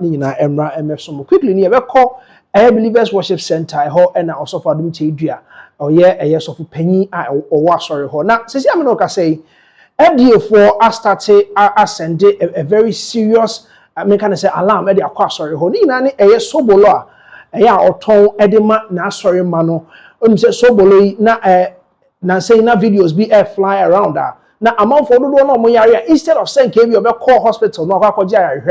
Nina Emra MF quickly near call a believers worship center ho and also for Adom Kyei Duah or yeah a years of penny or sorry ho now says I'm not say FDA for us started send a very serious I mean can say alarm at the sorry ho Nina a Sobolo a ya or ton edema na sorry mano say Sobolo na say na videos be air fly around that na amount for no area instead of saying KB or call hospital no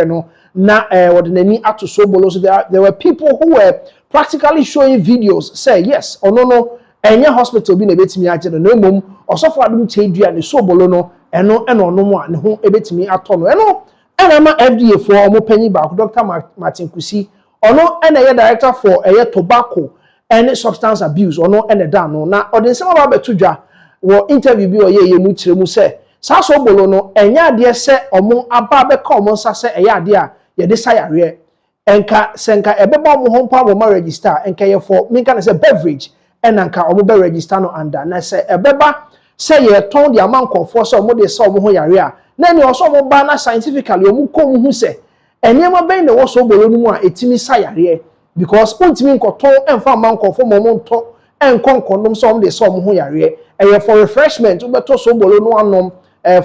no na ordinary to Sobolo. So there were people who were practically showing videos say yes or no any hospital be na betimi agye no mum also for Adom Kyei Duah ne Sobolo no eno no mo ne ho ebetimi ato no eno ma FDA for omo panyi ba Dr. Martin Kusi ono ena ye director for tobacco and substance abuse ono ena da no na odensem ba betudwa wo interview bi ye mu kiremu say sa Sobolo no enya ade se omo aba be ka omo nsa se ade a ye de sayare enka senka ebeba mo ho mpa mo register enka ye for me kan say beverage enanka omo be register no under na say ebeba say ye ton the amount of so omo de say omo ho yare a na ni oso omo ba na scientifically omo kom hu say enema ben na wo Sobolo no mu a etimi sayare because untimi nkoton emfa amount of mo nto enkonkondom so omo de say omo ho yare eye for refreshment we beto Sobolo no anom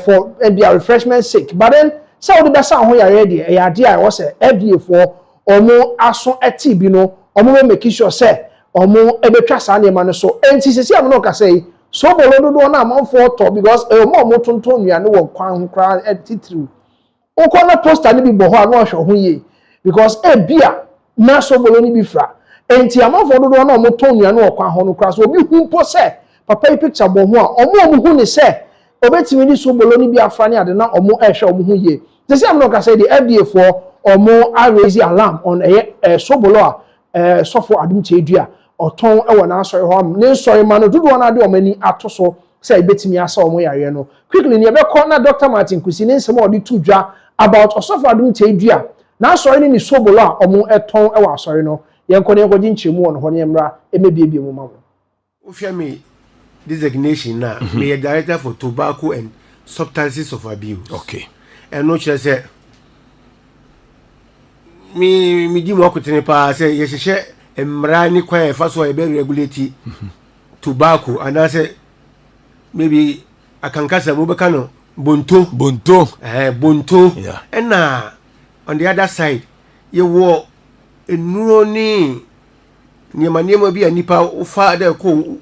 for their refreshment sake but then so the best ho yare de e ade a wo say FDA for omo aso eti bi no omo make sure say omo ebetwa sa na ma no so enti sisi am no ka say Sobolo do na amanfo to because omo tonton nua ne wo kwan ho kra etitru o na poster ni bi bo ho a no hwe ho ye because bia na Sobolo ni bi fra enti amanfo do na omo ton nua ne wo kwan ho no kra so obi hu mpo say papa picture bo ho a omo hu ne say obetimi ni Sobolo ni bi afra ne ade na omo ehwe omo hu ye sisi am no ka say the FDA for omo raise alarm on Sobolo so for Adom Kyei Duah oton e na sorry ho am ne sorry ma no dodo na de omani atoso say betimi asa omo yare no quickly ne be call na Dr. Martin Kusi ne nsem odi tudwa about also for Adom Kyei Duah na sorry ni Sobolo a omo eton e wa sorry no yen ko ne ko ginchemu on ho ne mra e mebie mu ma mo ofia me designation na me director for tobacco and substances of abuse okay and no chere say mi di mo akotene pa say ye hye emra ni kwan e fa so e be regulate tobacco and I say maybe akankasa mo be ka no bonto bonto yeah and on the other side ye wo enuro ni niema bi anipa ufa de ko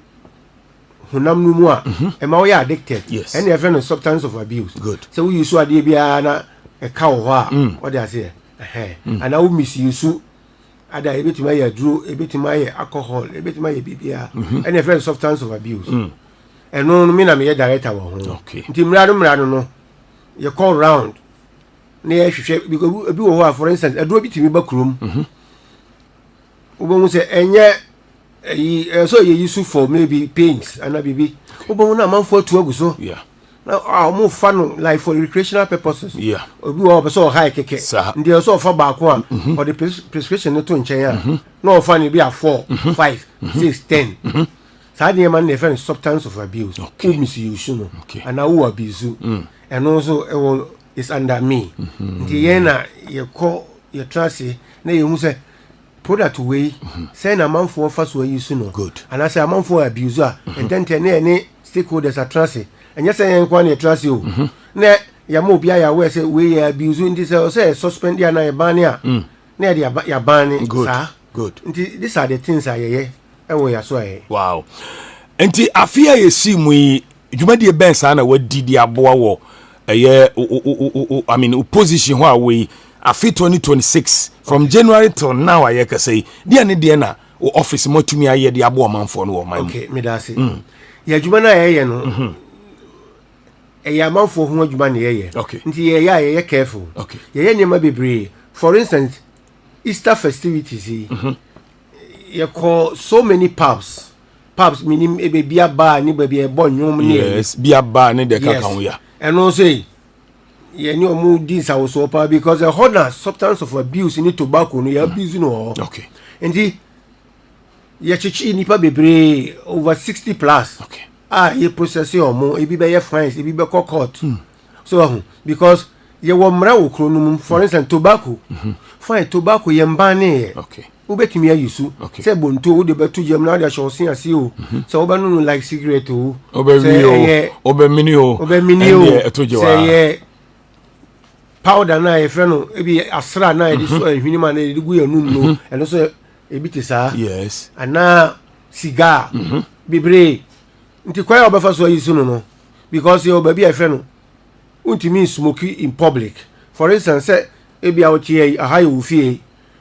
hunam no mu a e ma wo ya addicted yes and your friend of substance of abuse good so we use ade bia na e ka wo a what they say and I will misuse ada ebetima ya duro ebetima ya alcohol ebetima ya bibia and your friend of substance of abuse and no me na me director wo ho okay nti mrado no you call round na ye hwehwe because ebi wo ho for instance aduro bitimi ba krom ubon say enye so you use for maybe pains and bibi ubon na manfo to aguso yeah now mo fa no like for recreational purposes yeah obi wo be so high keke ndi so fa ba ko a or the prescription no to nchen ya no fa ni bi a 4 5 6 10 sa de man na substance of abuse okay misuse no okay and who abuse and also is under me ndi ye na ye call ye trust na ye hu say product way say na manfo fa so use no good and I say manfo abuse and then any stakeholders are trust and yes I kwa na trust you na ya mo bia ya we say we abuse ndi say suspend ya na ya ban ya na ya ban sa good nti these are the things ayeye ewo ya so aye wow nti afia ye si mu yi dwumadi ben sa na wadidi aboa wo eye I mean opposition ho awe afi 2026 from January till now aye ka say dia ne de na office motumi aye de aboa manfo no wo man okay me da say ya dwuma na ayeye no ya manfo ho dwuma na ayeye okay nti ye careful okay ye nyema bebre for instance Easter festivities you call so many pubs meaning e be bia bar ni be bon nwom ni yes bia bar ni de ka kan ya and also ye ni omu dis awo so pa because the whole substance of abuse ni tobacco no ya abuse no okay and ye chichi ni pa bebre over 60 plus okay ye process omo e bi be ye fines e bi be court so because ye wo mra wo kro no mu for instance tobacco fine tobacco ye mbane okay ubetimi ayusu say bonto wo de betu jam na de shosin ase o say wo no like cigarette o obemini o say ye powder na ye frɛ no ebi asra na ye di so ahwini ma na ye gu yanum no eno so ebi te saa yes ana cigar bibre nti kwa obefa so ayisu no because you baby I frɛ no untimi smoke in public for instance say ebi a wotie a high wo fie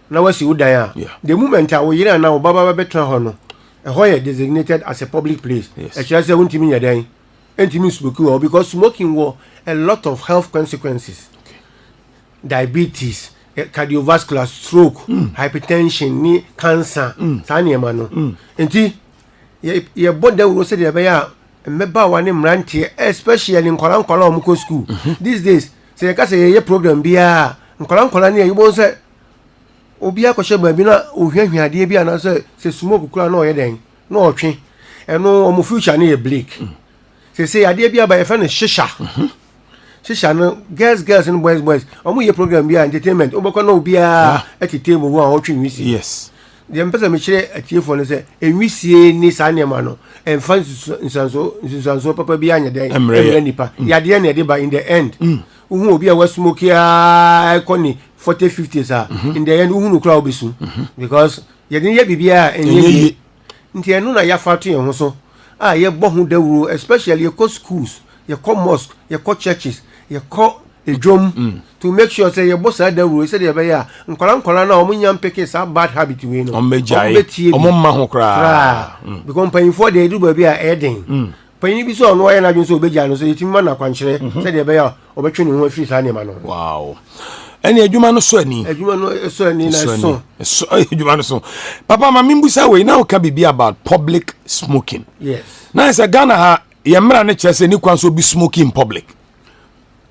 na wasi udan a the moment a wo yire na wo baba betra ho no e ho ye designated as a public place e kira say untimi nya dan untimi smoke wo because smoking wo a lot of health consequences diabetes cardiovascular stroke hypertension ni cancer sa ne ma no enti ye body wo say de be ya meba wa ne mrantie especially nkola omko school these days say ka say ye program bia nkola ne yibo say obi akɔhye ba bi na ohwehwe ade bi ana say smoke kura na oyɛ den na ɔtwe eno omo future ne ye bleak say ade bi aba ye fa ne shisha no girls and boys omo ye program bia entertainment oboko na obi a atete mu wo a ɔtwe nwisi yes the mpesa me kire atiefo no say enwisie ni sa ne ma no emfa nsanso papa bi anya den emre nipa ya de na de ba in the end uhu obi a wasmoke a ekoni 40-50s in the end uhu no kra obesu because ye den ye bibia enye nti enu na ya fatu ye ho so ye bo hu dawuro especially ye ko schools ye ko mosque ye ko churches ye ko ejom to make sure say your boss ada ru say dey be ya nkola na omunya mpeke sa bad habit we no omma ho kra because pain for dey do ba bia eden pain bi so no ye na dwon so obeja no so yetimi na kwankyere say dey be ya obetwe ne ho afiri sa ne ma no wow eni adwuma no so ani na so adwuma no so papa ma mimbusa we na o ka bibia about public smoking yes na say Ghana ha ye mra ne kire say ni kwan so be smoking in public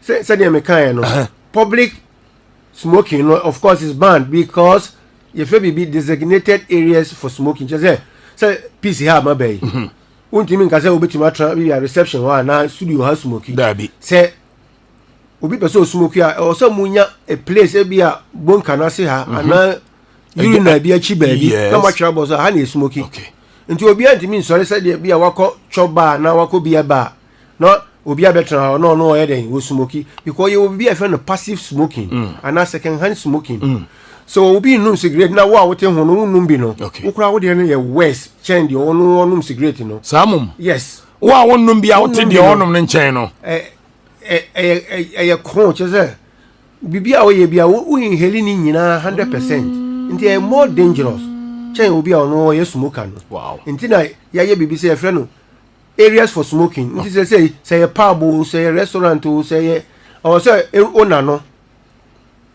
say the mechanic no public smoking no, of course is banned because you feel be designated areas for smoking just say PC ha ma bay untimi nka say obetima tra be reception wa na studio ha smoking say obi person smoke a o say munya a place e bia bonka na se ha ana urina bia chi ba bi na ma twa boso ha na smoking okay nti obi antimi nsore say de bia wakọ choba na wakọ bia ba no obi abetra no eden wo smoking because you will be a friend of passive smoking and a second hand smoking so obi num cigarette na wo a wote ho no num bi no ukura wo de no ye worse change the onu num cigarette no samum yes wo a wonnum bi a wote de onum ne nchen no ko cheze bibia wo ye bia wo inhale ni nyina 100% nti e more dangerous change obi a no ye smoker no wow nti na ya ye bibi say friend no areas for smoking nti say a pub or say a restaurant or say or say owner no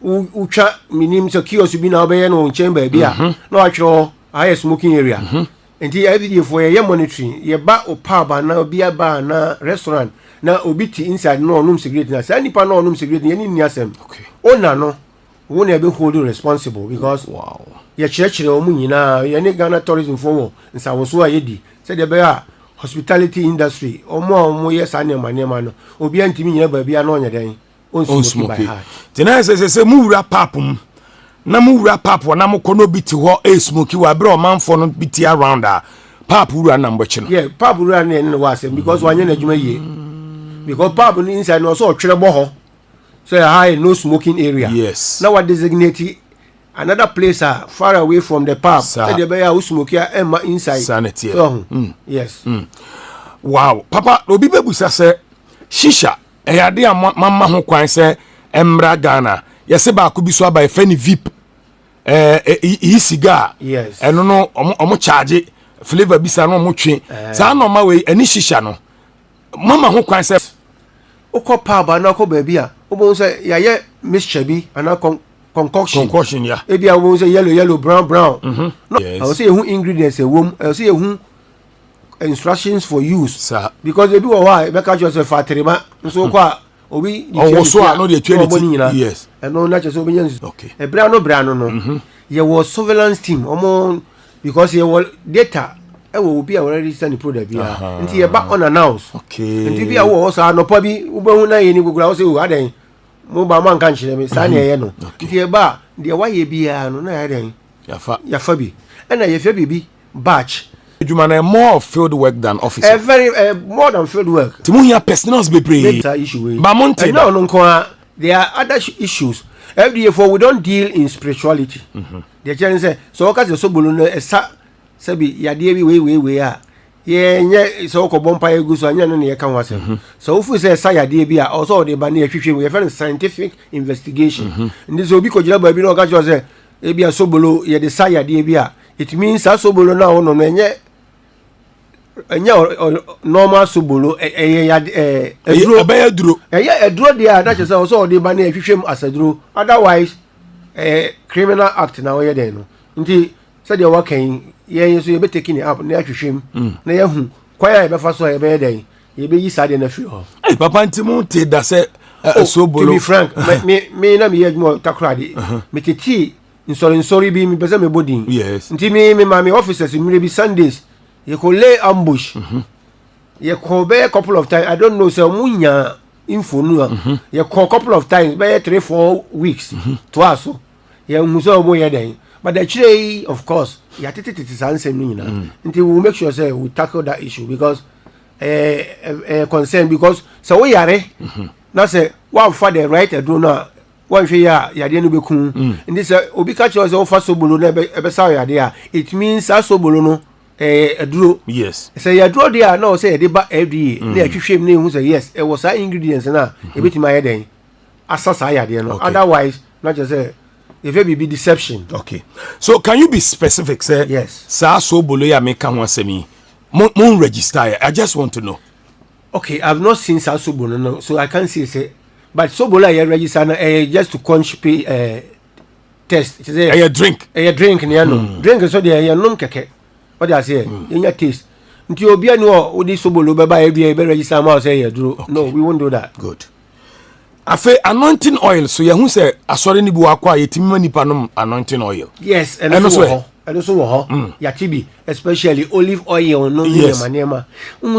ucha minim so kiosk bi na obeye no chamber bia no atwero high smoking area nti every for ye monitoring ye ba o pub na bia ba na restaurant na obi ti inside no onum cigarette na say nipa no onum cigarette ye ni asem okay owner no who na be hold responsible because wow ye chire omu nyina ye ni Ghana tourism for nsawoso a ye di say de be a hospitality industry omo yes anema no obi antimi nyina ba bia na onya den on smoke by heart tena se mu wura papum na mu wura papo na mu kono biti ho e smoke wa bre o manfo no biti around a pap wura na mbochi no yeah pap wura na was because wanya na adwuma ye because pap no inside no so twere bo ho so high no smoking area yes now what designate another place far away from the pub so they be a smoke inside sanity so yes wow papa obi bebusa se shisha eyade mama ho kwan se emra Ghana yese ba ko bi so aba efani vip cigar yes eno no omo charge flavor bisa no omo twe sa no ma we ani shisha no mama ho kwan se okọ na okọ ba bia obo se ya ye mixture bi ana concoction yeah e bia wo say yellow brown no yes. I will say who ingredients e wom I will say who instructions for use sir because e bi wo wa be ka just fatrema so kwa obi o so no dey twenty yes and no na just obi yan okay e bra no ye was surveillance team omo because ye was data e wo obi a already send the product bia nti ye back unannounced okay nti bia wo so anopa bi wo hu na ye ni gugura wo say o adan mo ba man kan kyerɛ me saa na ɛyɛ no nti e ba de wayɛ bia no na yɛ den yafa bi ɛna yɛfɛ bibi batch adwuma na more of field work than office very more than field work ti mo hia personals bebree ba mo nte no nko there are other issues FDA for we don't deal in spirituality the challenge say so what say Sobolo no esa sabi yade bi we a ye nye so ko bompa egu so anya no ne ka ho asem so ufu say esa yade bi a also de ba na hwehwe we for scientific investigation ndi so obi ko gira ba bi no ka cho say e bi a Sobolo ye de sa yade bi a it means a Sobolo na wo no enye normal Sobolo eduro eduro dia na say also de ba na hwehwem asaduro otherwise criminal act na wo ye den no nti say de wa kan ye so ye be taking it up na hwehwem na ye hu kwaya ye be fa so ye be den ye be yi sade na free ho papa ntimu te da say Sobolo to be frank me na me ye mo takrade me titi insori bi me pese me bodin yes nti me ma me officers me be Sundays ye ko lay ambush ye ko be a couple of times I don't know say munya info no ye ko couple of times be 3-4 weeks to aso ye muso mo ye den but the chile of course ya tete answer no nyina until we make sure say we tackle that issue because concern because so we yare na say one for the right do na one hwe ya de no bekun ndi say obi ka che say o fa Sobolo na be sa ya de a it means Sobolo no aduro yes say ya aduro there na say de ba FDA na hwehwem na hu say yes e was ingredients na e betima ya den asasa ya de no otherwise not just say if it be deception. Okay. So can you be specific, sir? Yes. Sa Sobolo ya make one semi. Mon register. I just want to know. Okay, I've not seen Sa Sobolo no, so I can't say. But Sobolo ya register na just to quench test. A drink. A drink ni ano. Drink so dey ya nom keke. What dey say? Nya taste. Nti obi ani o di Sobolo be ba e be register ma say ya duro. No, we won't do that. Good. Afe anointing oil so ye hu say asore ni bi wakwa yetimi nipa no anointing oil. Yes, and also wo ya tibi especially olive oil no nema.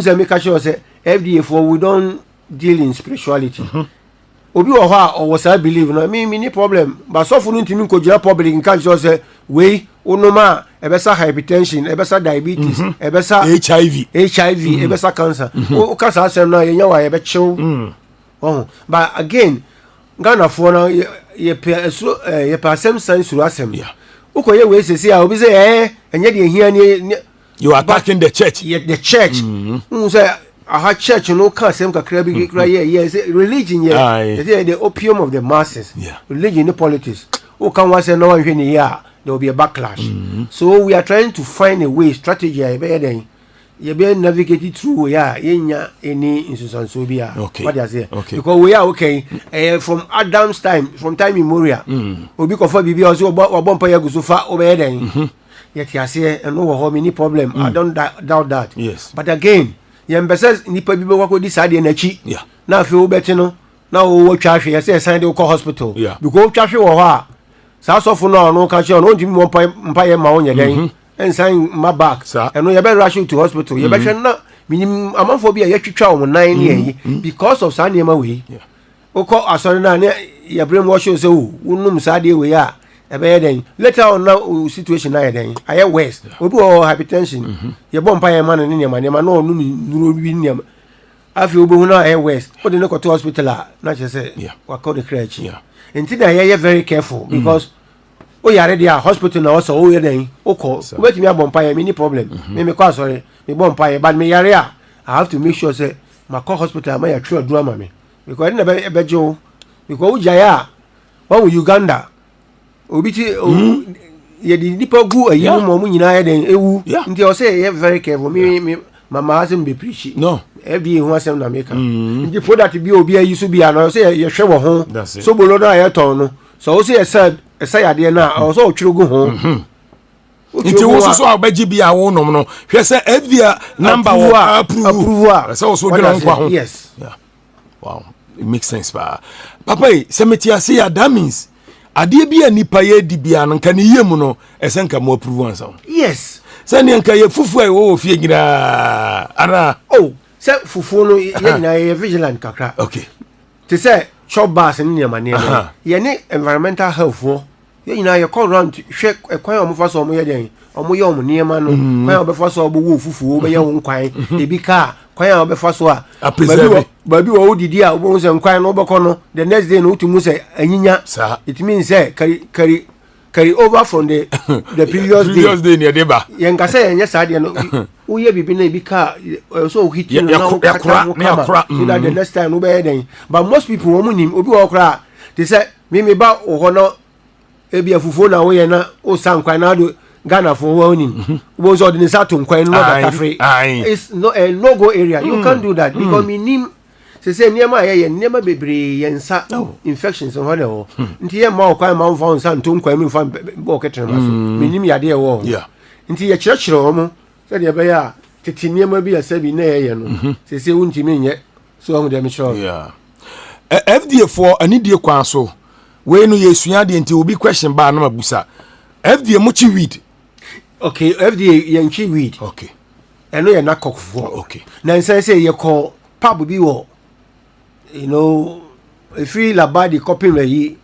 Say make sure say FDA for we don't deal in spirituality. Obi wo ho a was I believe no me ni problem but so for ntimi ko gira public in sure say we onoma ebesa hypertension ebesa diabetes ebesa HIV ebesa cancer o cancer asem na ye nya wa ebe chew. Oh, but again, Ghana for now, ye asem sense to asem. Yeah. Ukoye we say obi say and yet here you are attacking the church. Yet the church. Say a church no can same kakra bi kra yes religion the opium of the masses. Yeah. Religion no politics. Who can want say no one here there will be a backlash. So we are trying to find a way strategy then. You be navigated through yenya any instance bia what they say because we are okay from Adam's time from time immemorial obi ko for bibi o so obompa ya gusufa obe den yet ya say no wo any problem I don't doubt that yes but again you mbese nipa bibi wako di sade na chi na afi obeti no na wo twa hwe ya say sign dey go hospital because twa hwe wo ho a sa sofo no ka che no ntimi mo mpa ye ma wo nye den and sign my back and no you better rush you to hospital you better na minim amanfo bia ya twitwa wo nan ne because of san nema we oko asori na ne ya brain wash you say wonum sade we ya e be den later on now situation na ya den aye worse obi o hypertension ye bom pa ye man ne nema no onum nuro bi nema afi obi hu na aye worse o de ne ko to hospital na che say wa call the crutch enti na ye very careful because o yare dia hospital na also o yare o ko wait me abon pa me ni problem me ko sorry me bon pa but me yare I have to make sure say my call hospital ma ya tru adura ma me because na be jo because ujaya one Uganda obiti ye di nipa gu ayi mo mu nyina ya den ewu nti o say very careful me mama asem be preach no FDA hu asem na make nti product bi obi ayi so bi na say ye hwe wo ho Sobolo na ya ton no so o say say ade na o so otwiro gu ho nti wo so abaji bia wo nom no hwe say FDA number wo approve say o so dwena nkwa ho yes wow it makes sense papa semeti ase ya that means ade bia nipa ye di bia no kan yem no esenka mo approve ansa yes say ne nka ye fufu ai wo fie gina ara say fufu no ye na ye vigilant kakra okay te say shop bars in your money. You need environmental health for you know, you call around shake a coin of for some year. Omoyom near man, when before so fufu, by your own quine, a big car, quine before so. Baby, oh, dear, bones and quine over corner. The next day, no to Musa, and sir. It means, carry over from the previous day near Deba. Yanka say, yes, I didn't. We have been a big car, so hit you now, the next time, obey. But most people, woman, will cry. They said, Mimi Bow or Honor, Ebi Fufona, away and oh, some quinado. Ghana for warning was ordinary Saturn quite not free. It's not a no-go area. You can't do that because me nim say near my area never be and infections on whatever. Until more quite mount found some tomb quite from bucket. Minim ya dear war. Yeah. Until your church room said ya bear. Titinia may be a sebi near. Say won't you mean yet? So I'm damn sure. Yeah. FDA for an idiot council. When you swing until will be questioned by no busa. FDA muchi weed. Okay, FDA yanchi weed. Okay. I know you're not cock for. Okay. Now say you call pub be wo. You know, if you la body copy me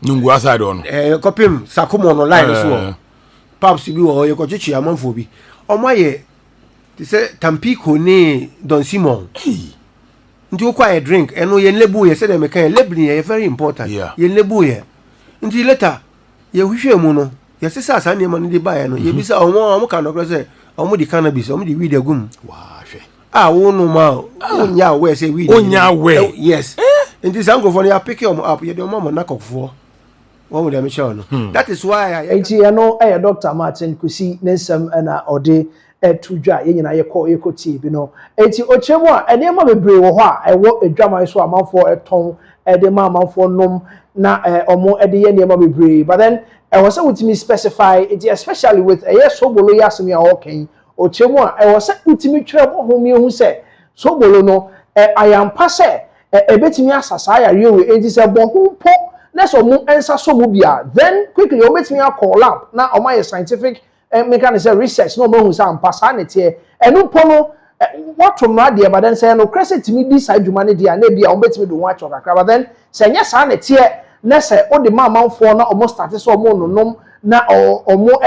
nungu aside on. Copy sakumo no line so. Pubs be wo you ko chichi amanfo bi. Omo ye they say Tampico ni Don Simon. Nti o kwa drink eno ye lebu ye say dem kan labeling ye very important. Ye lebu ye. Nti later ye hwehwe mu no. Yes, it's a Sunday money buy. No, you be so one kind of say, the cannabis, the weed a gum. Wow, won't know more. Oh, yeah, where say we? Oh, yeah, where? Yes. And this uncle for you pick him up, you don't mama knock off for. What would I mention? That is why I know Dr. Martin could see Nensam and or day to dry in a call eco tea, you know. Eti Ochemo, and your mamma brave or I walk a drama so amount for a tongue, at the mamma for nom, na or more at the end, your mamma brave. But then I was able to specify it, especially with a yes, Sobolo Yasmi okay, or Chemo. I was able to trouble whom you say, Sobolo no, I am passe, a bit me as a sire, you, it is a bon po, let's all answer Somubia. Then quickly, you met me a call up now on my scientific mechanical research, no more who's on passanity, and no pono. What from Nadia, but then say no credit to me this side humanity, and maybe I'll bet me to watch or but then say yes, I here. Nese o de mama for na almost start so mo no na o mo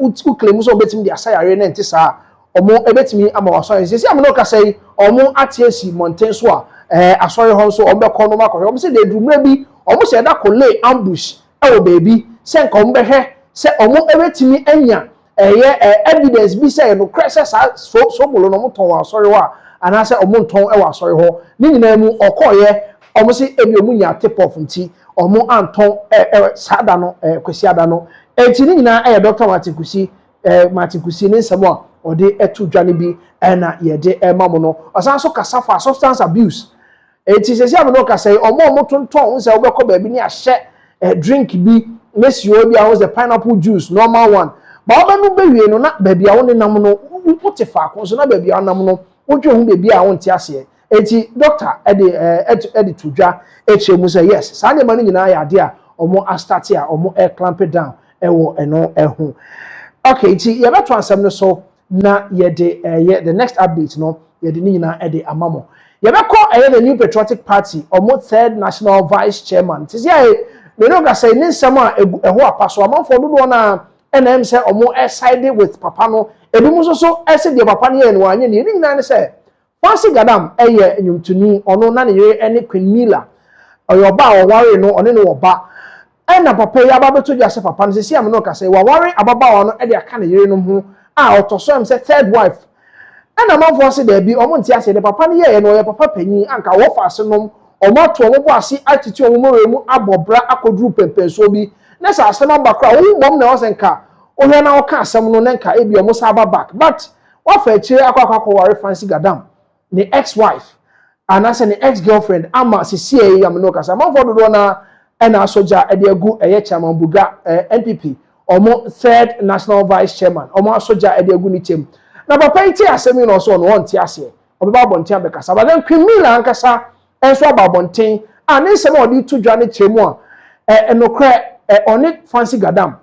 utu claim so betimi dia sayare na ntisa o mo ebetimi ama waso say am no ka say o mo atiesi mountain so a asori ho so o be kono makọ o say de dumra bi o mo say da ko lay ambush e wo baby say nka o be hwe say o mo ebetimi anya evidence bi say no crese so bolo no mo ton wa asori wa ana say o mo ton e wa asori ho ni nyina mu okoye o mo say ebi o mu nya tip off nti omo anton sada no kwesi ada no etini nyina Dr. Martin Kusi ne nsemo a ode etu dwane bi na ye de mamo no osan so kasa fa substance abuse eti sesi abono kasa omo tonton nse obekọ ba bi ni ahye drink bi mesio bi a was the pineapple juice normal one ba obanu bewie no na ba bia woni nam no wote fa ko so na ba bia nam no wodwe hu be bia wonte ase eti doctor edi tudwa echemu say yes sa ne mani nyina ya de a omo start a omo clamp it down ewo eno ehu okay eti ye beto ansem no so na ye de the next update no ye de nyina edi amamo ye beko the new patriotic party omo third national vice chairman tisi me no ga say ne nsem a eho apaso amanfo dodo na NM say omo side with papa no ebi mu so ese de papa ne ye no anye ne nyina ne say Fancy Gadam, nyumtuni, ono na ne any Queen Mila, or your ba or worry no, on any ba. And a papa ya to just papa, and see, I'm not say, well, worry about on any kind of year no more. To so I'm said third wife. And a man for there be almost say the papa ye and your papa penny, and can offer some or more to a more see attitude of more abobra, ako group and pensobi. Nessa asema bakra, mom na was car. O ya na oka some no nenka, ebi almost have back. But what for a chair, ako worry Fancy Gadam. The ex-wife and as an ex-girlfriend ama CCA amnoka sama for do na na soja e de agu chairman buga NPP omo third national vice chairman omo soja e de agu ni chem na papa iti asemi no so no won ti ase obeba bonten abekasa but then Queen Mila ankasa enso aba bonten and nsem odi to dwane chemu a enokra oni Fancy Gadam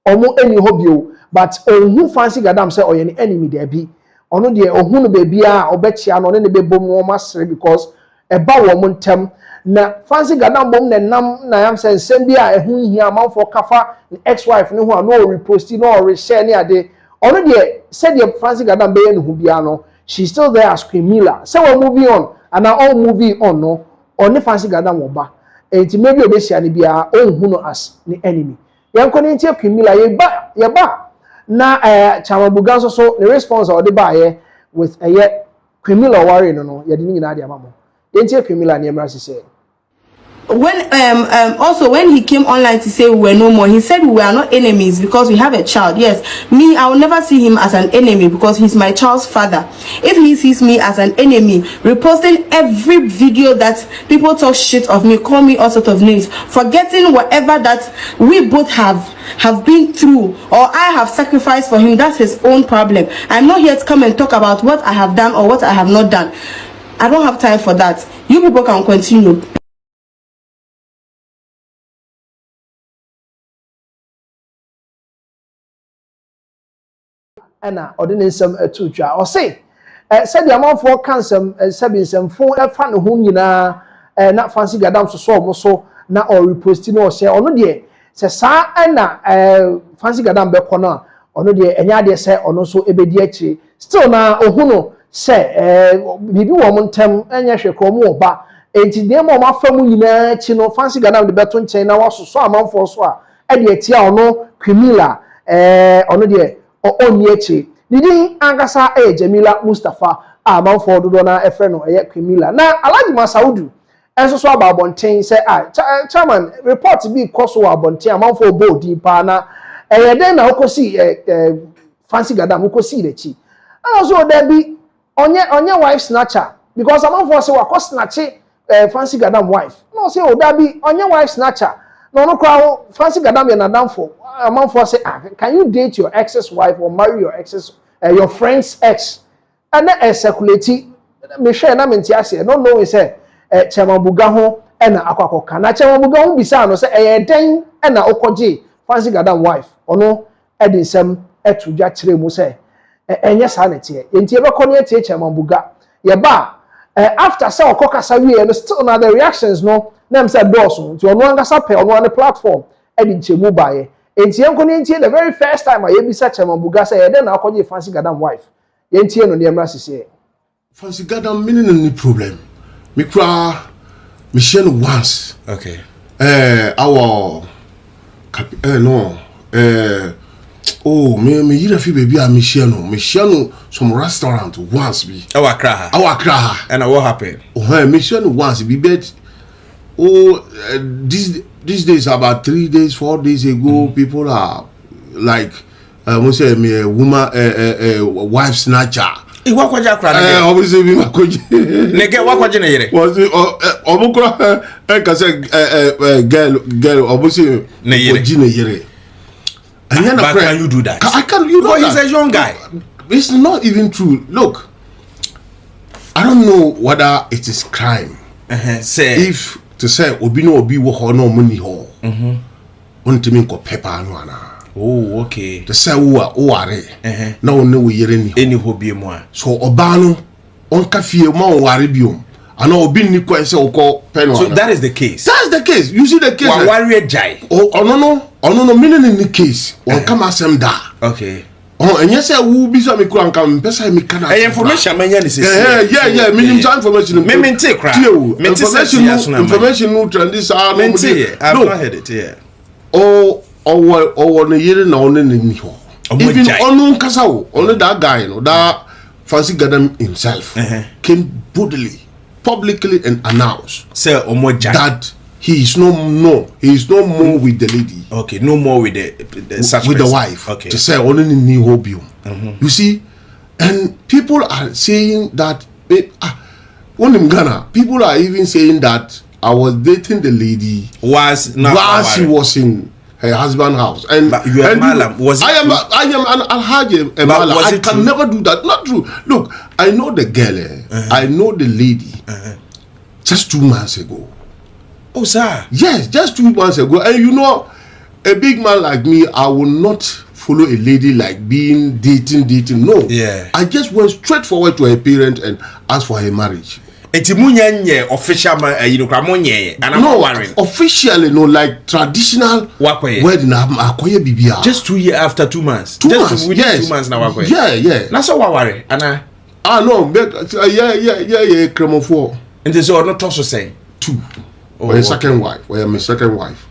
omo eni hobio but ohun Fancy Gadam say oye ni enemy there bi ono de ohunu bebia obechia no ne bebom wo masre because eba wo mo ntem na fancy gadam bom na nam na yam say nsem bi a ehun hia amanfo kafa ex wife ne ho a no repost no reshare ne ade ono de said the fancy gadam be ne hu bia no she's still there as Queen Mila so we moving on and all moving on no oni fancy gadam wo ba enti maybe obehia ne bia onhu no as the enemy yanko ne ntie Queen Mila ye ba na chamabuga so the response or the buy with Queen Mila worry no ye didn't nyina dia mamo ntie Queen Mila ne emra say when also when he came online to say we were no more, he said we are not enemies because we have a child. Yes, me, I will never see him as an enemy because he's my child's father. If he sees me as an enemy, reposting every video that people talk shit of me, call me all sorts of names, forgetting whatever that we both have been through or I have sacrificed for him, that's his own problem. I'm not here to come and talk about what I have done or what I have not done. I don't have time for that. You people can continue. Ena odine nsem atutwa o say said the amount for cancer sabi nsem fo fa ne ho nyina na fancy gadam so mo so na or repost no share ono de se sa na fancy gadam be kono ono de enya de se ono so ebedi akire still na ohuno se bibi wo mo ntem enya hweko mo oba enti de mo ma fa mu nyina akyi no fancy gadam de beto nchen na waso so amanfo so a e de atia ono Queen Mila ono de Onyechi didi angasa Jamila Mustafa amanfo dodo na efre no Queen Mila na Alhaji Masaudu enso so ababonten say chairman report bi koso abonten amanfo bodi pa na den na okosi fancy gadam okosi dechi also there be onye wife snatcher because amanfo say wa snatch fancy gadam wife no say there be onye wife snatcher no kwa fancy gadam na damfo amanfo say can you date your ex's wife or marry your ex's your friend's ex and then circulate me share na menti ase no know say chemabuga ho na akwakoka na chemabuga ho bisa no say den na okoje fancy gadam wife ono edinsem etudwa kire mu say enye sa na tie enti e be kono tie chemabuga ye ba after say okokasa wie no still na the reactions no nem say doso nti ono angasa pe ono on platform edi nchemu bae enti enko ne ntie the very first time I yebisa chemabuga say ye den na akoje fancy gadam wife ye ntie no ne emra sise fancy gadam meaning any problem me kra me share no once okay our no oh me yira fi baby a me share no some restaurant once be our cry and what happened me share no once be bet these days about 3 days 4 days ago people are like say me a woman wife snatcher Iwakwaja kra na obviously be makoji nege wakwaje na yere was obukura ka say girl obviously na yere and but can you do that? I can't you know he's a young guy. It's not even true. Look, I don't know whether it is crime say if to say obi no obi wo ho no money ho ontimi ko pepper no ana. Oh, okay. To say wo are na won no yere ni any hobie mu a so oba no on ka fie ma on ware biom ana obi ni ko say wo pen so that is the case. That's the case. You see the case. Wa warrior jai. Oh no meaning in the case on come asem da. Okay. Oh and yes wo bi so me kura nka pesa me kana information manya ni sisi. Yeah meaning information me mente kra information no trend this are no I've not heard it here. Oh no yere na on ni ho even onu nkasa wo only that guy no that fancy gadam himself came boldly publicly and announced that he is no more with the lady. Okay, no more with the wife. Okay. To say only ni hobium. You see, and people are saying that in Ghana, people are even saying that I was dating the lady whilst she was in her husband's house. And you are Malam. Was it I am an Alhaji Malam. I can never do that. Not true. Look, I know the girl. I know the lady. Just 2 months ago. Oh, sir. Yes, just 2 months ago. And you know, a big man like me, I will not follow a lady like being dating. No. Yeah. I just went straight forward to her parent and asked for her marriage. Eti munye official you know kramonye and I'm no worrying. Officially no like traditional wedding akoye bibia. Just 2 years after 2 months. Just within 2 months now akoye. Yeah. Na so worry and no yeah kremofo. Nti so no to so say 2. Or second wife. Or my second wife.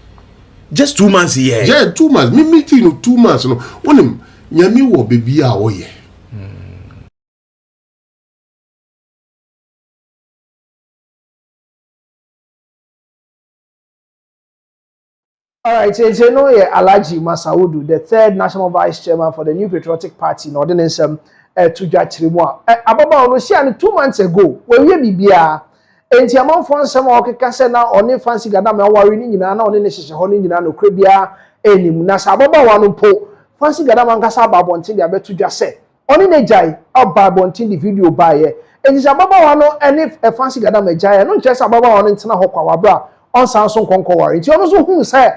Just 2 months here. Yeah, 2 months. Me meeting no 2 months no. Onim nyame wo bibia oye. All right, so you know, Alhaji Masaudu, the third national vice chairman for the New Patriotic Party, in Ordinance to Jachrimwa. Ababa ono si 2 months ago, we bibia. Enti amanfo nsem a okeka na one fancy gada me wari ni nyina na one ne hyehye ho ni nyina no kwabia enim na sa ababa wano po fancy gada man kasa ababontin dia betu dwa se one ne jai ababontin di video ba ye enti sa ababa wano ene fancy gada me jai no nche sa ababa wano ntena ho kwa wabra on san so konko wari enti ono so hu se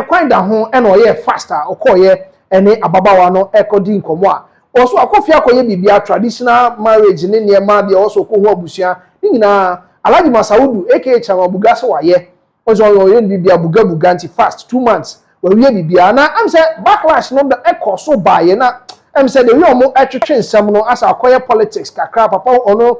kwan da ho ene oye faster okoye ene ababa wano ekodi nkomo a oso akofia koye bibia traditional marriage ne niema bia oso ko hu abusua ni nyina Alhaji Masaudu aka Chama Buga so waye ozo yo bibia buga nti fast 2 months we bibia na am say backlash no the echo so baye na am say the we omo etwetwe nsem no asa akoye politics kakra papa ono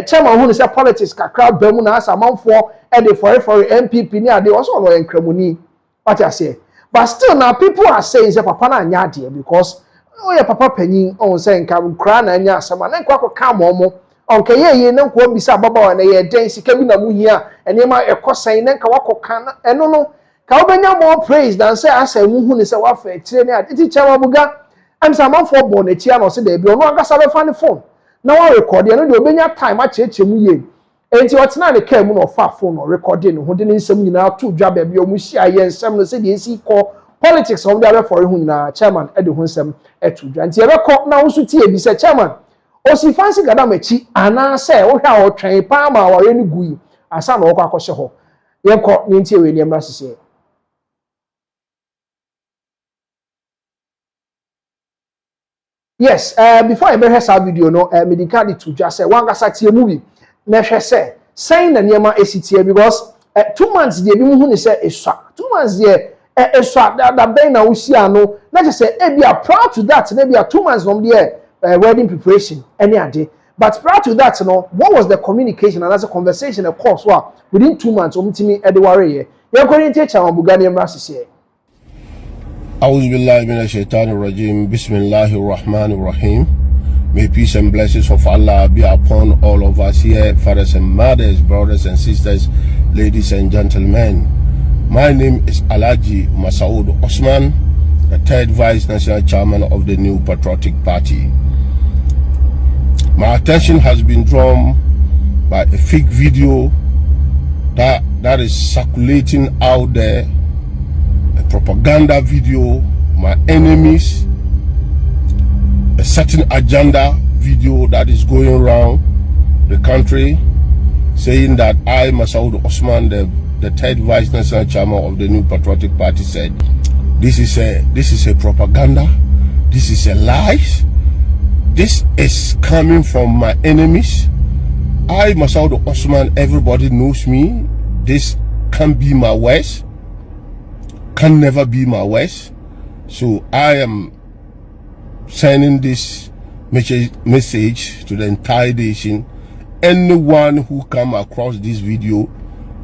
chairman hu ne say politics kakra bamu na asa manfo e dey for MPP ni ade oso no enkramuni what I say but still now people are saying say papa na anya ade because oh papa panyin on say nka kra na anya asema na nkwa ka mo onke ye na nko bisa baba wa na ye den sika bi na mu hia enema ekosan na nka wakoka na eno no ka obenya more praise than say asa mu hu ni say wa fa tire na ati Chama Buga am say man for born eti na so da bi ono agasa be fa ne phone na wa record ye no de obenya time a cheche mu ye enti otena ne ka mu no fa phone no record no ho de ne nsem nyina to dwa ba bi o mu hia ye nsem no say de esi ko politics of the other for hu nyina chairman e de ho nsem etu dwa enti e be ko na wo so tie bi say chairman osi fancy gada mechi ana se wo hwa wo twen pa ma ware ni gui asa na wo kwa kwhye ho yenko ni ntie we ni emra sese. Yes, before I bring her video no medical to just say one gasa tie movie na hwe se sign na niema esitie because 2 months dey bi mu hu ni se eswa 2 months dey eswa da ben na usi ano na je say e be proud to that na be 2 months from there wedding preparation any ade but prior to that no what was the communication and as a conversation of course within 2 months omtimi edeware ye yekorintie Chama Buga ne emra sese. A'udhu billahi minash shaitanir rajim. Bismillahir rahmanir rahim. May peace and blessings of Allah be upon all of us here, fathers and mothers, brothers and sisters, ladies and gentlemen. My name is Alhaji Masaudu Osman, the third vice national chairman of the New Patriotic Party. My attention has been drawn by a fake video that is circulating out there, a propaganda video, my enemies, a certain agenda video that is going around the country saying that I, Masaudu Osman, the third vice national chairman of the New Patriotic Party, said this is a propaganda, this is a lie. This is coming from my enemies. I, Masaudu Osman, everybody knows me. This can't be my worst. Can never be my worst. So I am sending this message to the entire nation. Anyone who come across this video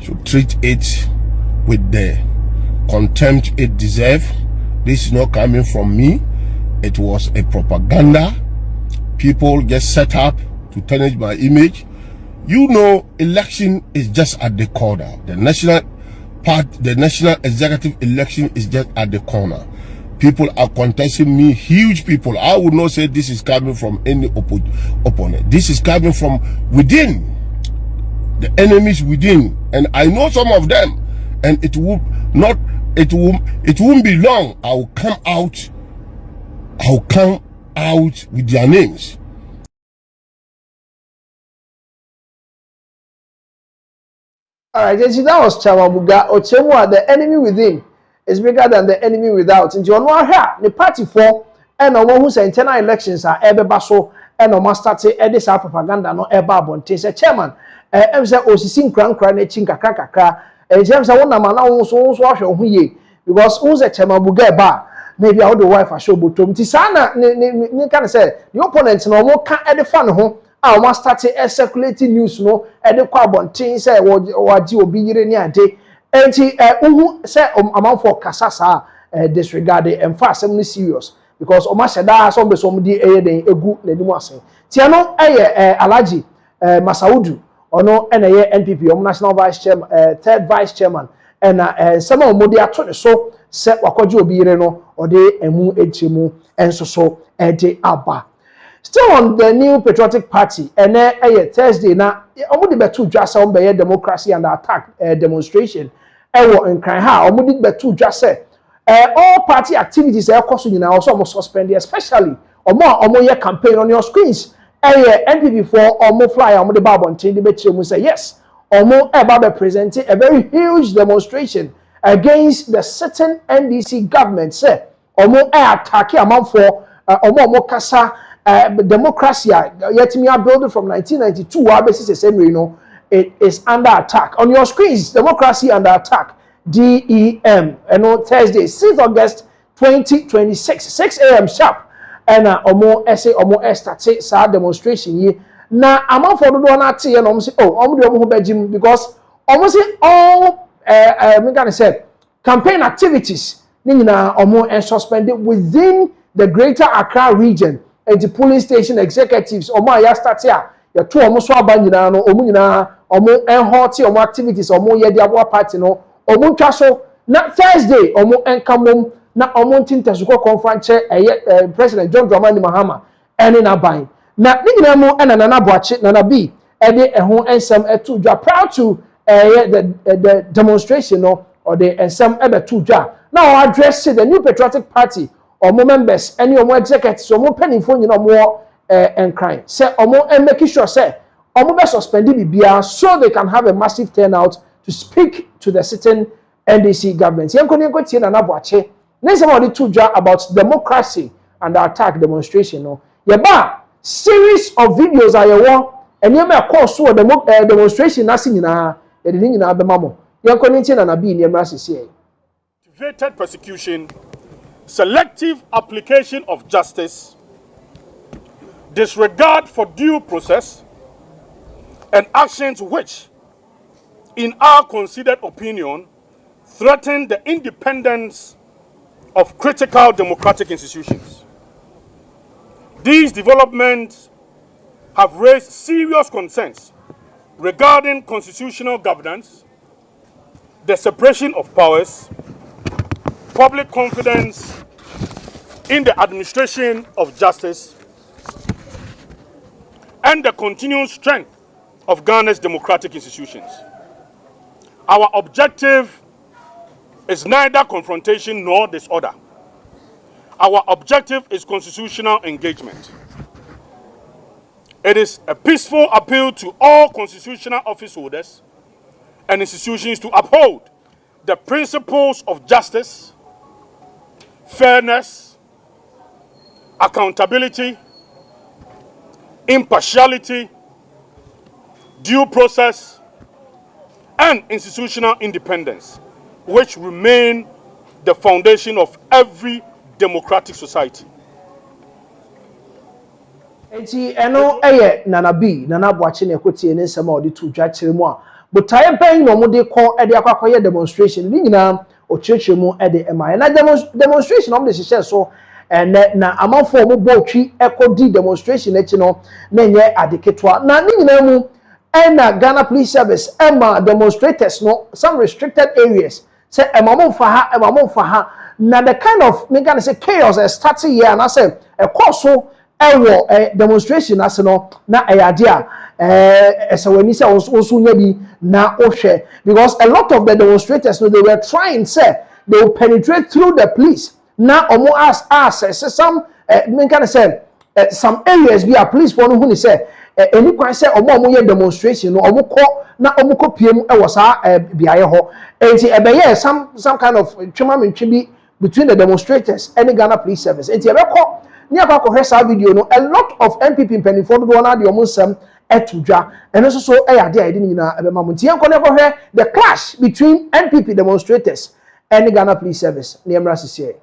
should treat it with the contempt it deserves. This is not coming from me. It was a propaganda. People just set up to tarnish my image. You know, election is just at the corner. The national executive election is just at the corner. People are contesting me, huge people. I would not say this is coming from any opponent. This is coming from within, the enemies within, and I know some of them. And it won't be long. I'll come out with their names. All right, that was Chama Buga. Ochemwa, the enemy within is bigger than the enemy without. Into on one here, the party for and no one who say internal elections are ebe baso and no start say this propaganda no eba bonte. Say chairman, em say osisi nkran na chi kakra e jem say wona ma na wo so ahwe ho ye because unze chemabuga ba maybe how the wife show botom ti sana ni kan say the opponent no mo ka e de fa ne ho a o start circulating news no e de kwa bontin say waji obi yire ni ade enti uhu say amanfo kasasa disregarded and fast am serious because o ma sheda so be so di den egu nanimu asen ti no Alhaji Masaudu ono eye NPP national vice chairman third vice chairman and some of modi ato ne so se wakoje obi yire no ode emu ejemu enso so ede aba. Still on the New Patriotic Party and Thursday na omudi betu dwa se on democracy and attack demonstration ewo nkran ha omudi betu dwa se all party activities ekoso nyina also almost suspended, especially omo ye campaign on your screens NPP for omo flyer omo de babontin de betire mu say yes omo be presenting a very huge demonstration against the sitting NDC government say omo attack amount for omo kasa democracy yet me building from 1992 abesi the same you know it is under attack on your screens. Democracy under attack, DEM and on Thursday 6th August 2026 6 a.m. sharp and omo essay omo start sa demonstration ye na amount for do na tie and omo say oh omo de omo ho bejim because omo say all me can say campaign activities ni nyina omo suspended within the Greater Accra region. And the polling station executives omo ya start here ya to omo so aba nyina no omo nyina omo enhoti omo activities omo ye de abo party no omo twa so na Thursday omo enkamom na omo ntintesuko conference President John Dramani Mahama ene na ban na nyina mu ena na boache na bi e de ehon ensem etu dwa proud to the demonstration no or the ensem ebetu dwa now address the New Patriotic Party omo members any omo executives omo penifo nyina omo enkran say omo make sure say omo be suspended bibia so they can have a massive turnout to speak to the sitting NDC government. Yenko tie na boache na somebody to dwa about democracy and the attack demonstration no yeba series of videos ayewo enye course so demonstration na si nyina ye de nyina be mamo yenko tie na bi ni emra sese activated persecution, selective application of justice, disregard for due process, and actions which, in our considered opinion, threaten the independence of critical democratic institutions. These developments have raised serious concerns regarding constitutional governance, the separation of powers, public confidence in the administration of justice, and the continued strength of Ghana's democratic institutions. Our objective is neither confrontation nor disorder. Our objective is constitutional engagement. It is a peaceful appeal to all constitutional office holders and institutions to uphold the principles of justice, fairness, accountability, impartiality, due process, and institutional independence, which remain the foundation of every democratic society. Enti eno nana boache na ekotie ne nsema odi to dwa kire mu a botaye ban no mo de ko e de akwakoye demonstration ni nyina o church mu e de ema na demonstration om de hye so na amanfo mo botwi ekodi demonstration echi no na nye adeketwa na ni nyina mu na Ghana Police Service ema demonstrators no some restricted areas say emamo fa ha na the kind of me can say chaos starting here and I say e course so ewo demonstration ase no na ade a esawani say also nya bi na ohwe because a lot of the demonstrators no they were trying say they will penetrate through the police na omo ask some me can say some areas be a police for no hu ni say any kwan say omo ye demonstration no omo ko piem ewo sa biaye ho enti ebeye some kind of twema mentwe bi between the demonstrators and the Ghana Police Service enti ebekọ ni akwa ko hwesa video no a lot of MPP mpanifo do na de omo nsam etudwa eno so e ya de ide nyina ebe ma muntie nko ne ko hwe the clash between MPP demonstrators and Ghana Police Service ne emra sisi.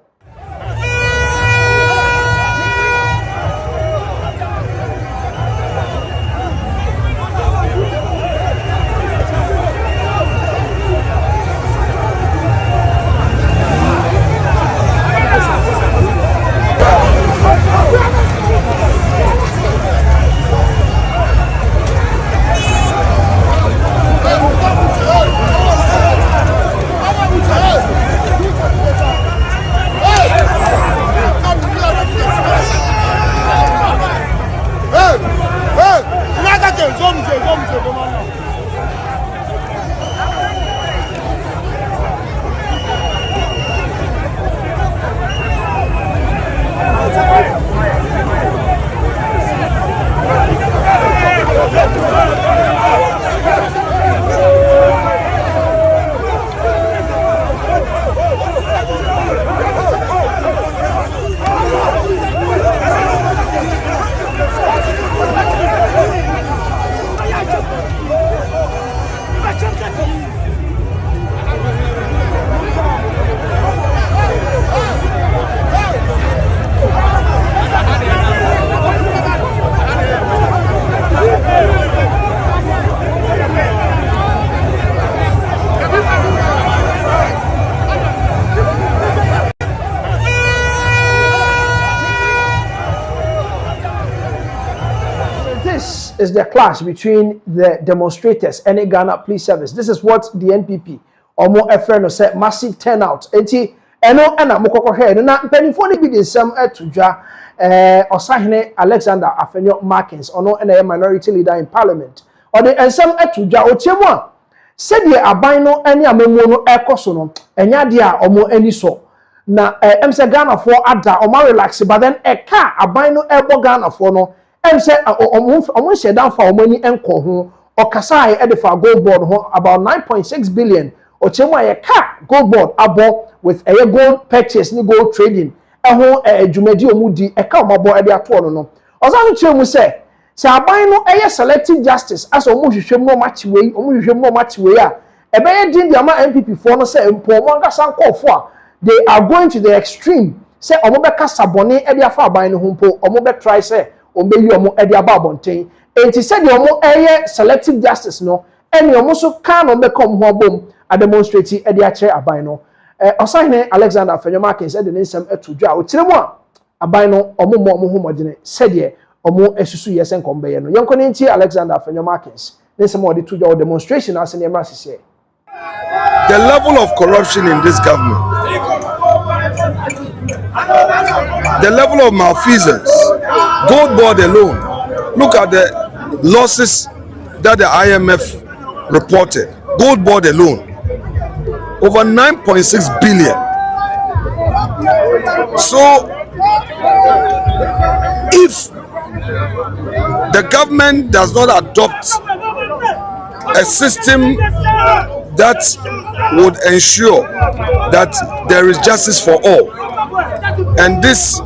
Is the clash between the demonstrators and the Ghana Police Service. This is what the NPP or more a friend said massive turnout. Enti eno na mokoko he na mpanifo ne bi de nsam atudwa Osahene Alexander Afenyo Markins ono na minority leader in parliament. Or the nsam atudwa otiemu a said the aban no ene amemu no ekoso no enya de a omo ani so na emse Ghana for ada omo relax but then eka aban no ebo Ghana for no say almost shut down for money and call home or Kasai edifa gold board about 9.6 billion or Chema car gold board abo with a gold purchase ni gold trading a home a Jumedi Omudi a camabo at their tono no. Ozano Chemu say no a selective justice as almost no much way, almost no much way. A bear din the amount MPP for no say Pomanga San call for they are going to the extreme. Say Omobeka Sabone Edia Fa by no humpo, Omobe try say. Ombe yomo edi ababonten enti said yomo eye selective justice no eni yomo so kan ombe kom ho bom a demonstrate edi a kire aban no Osahene Alexander Afenyo Markins said the nsem atudwa o kire mu a aban no omo ho modene said ye omo esusu yesen kombe ye no yonko nti Alexander Afenyo Markins nsem o de tudwa o demonstration as na emra sese. The level of corruption in this government, the level of malfeasance, gold board alone, look at the losses that the IMF reported. Gold board alone, over 9.6 billion. So, if the government does not adopt a system that would ensure that there is justice for all, and this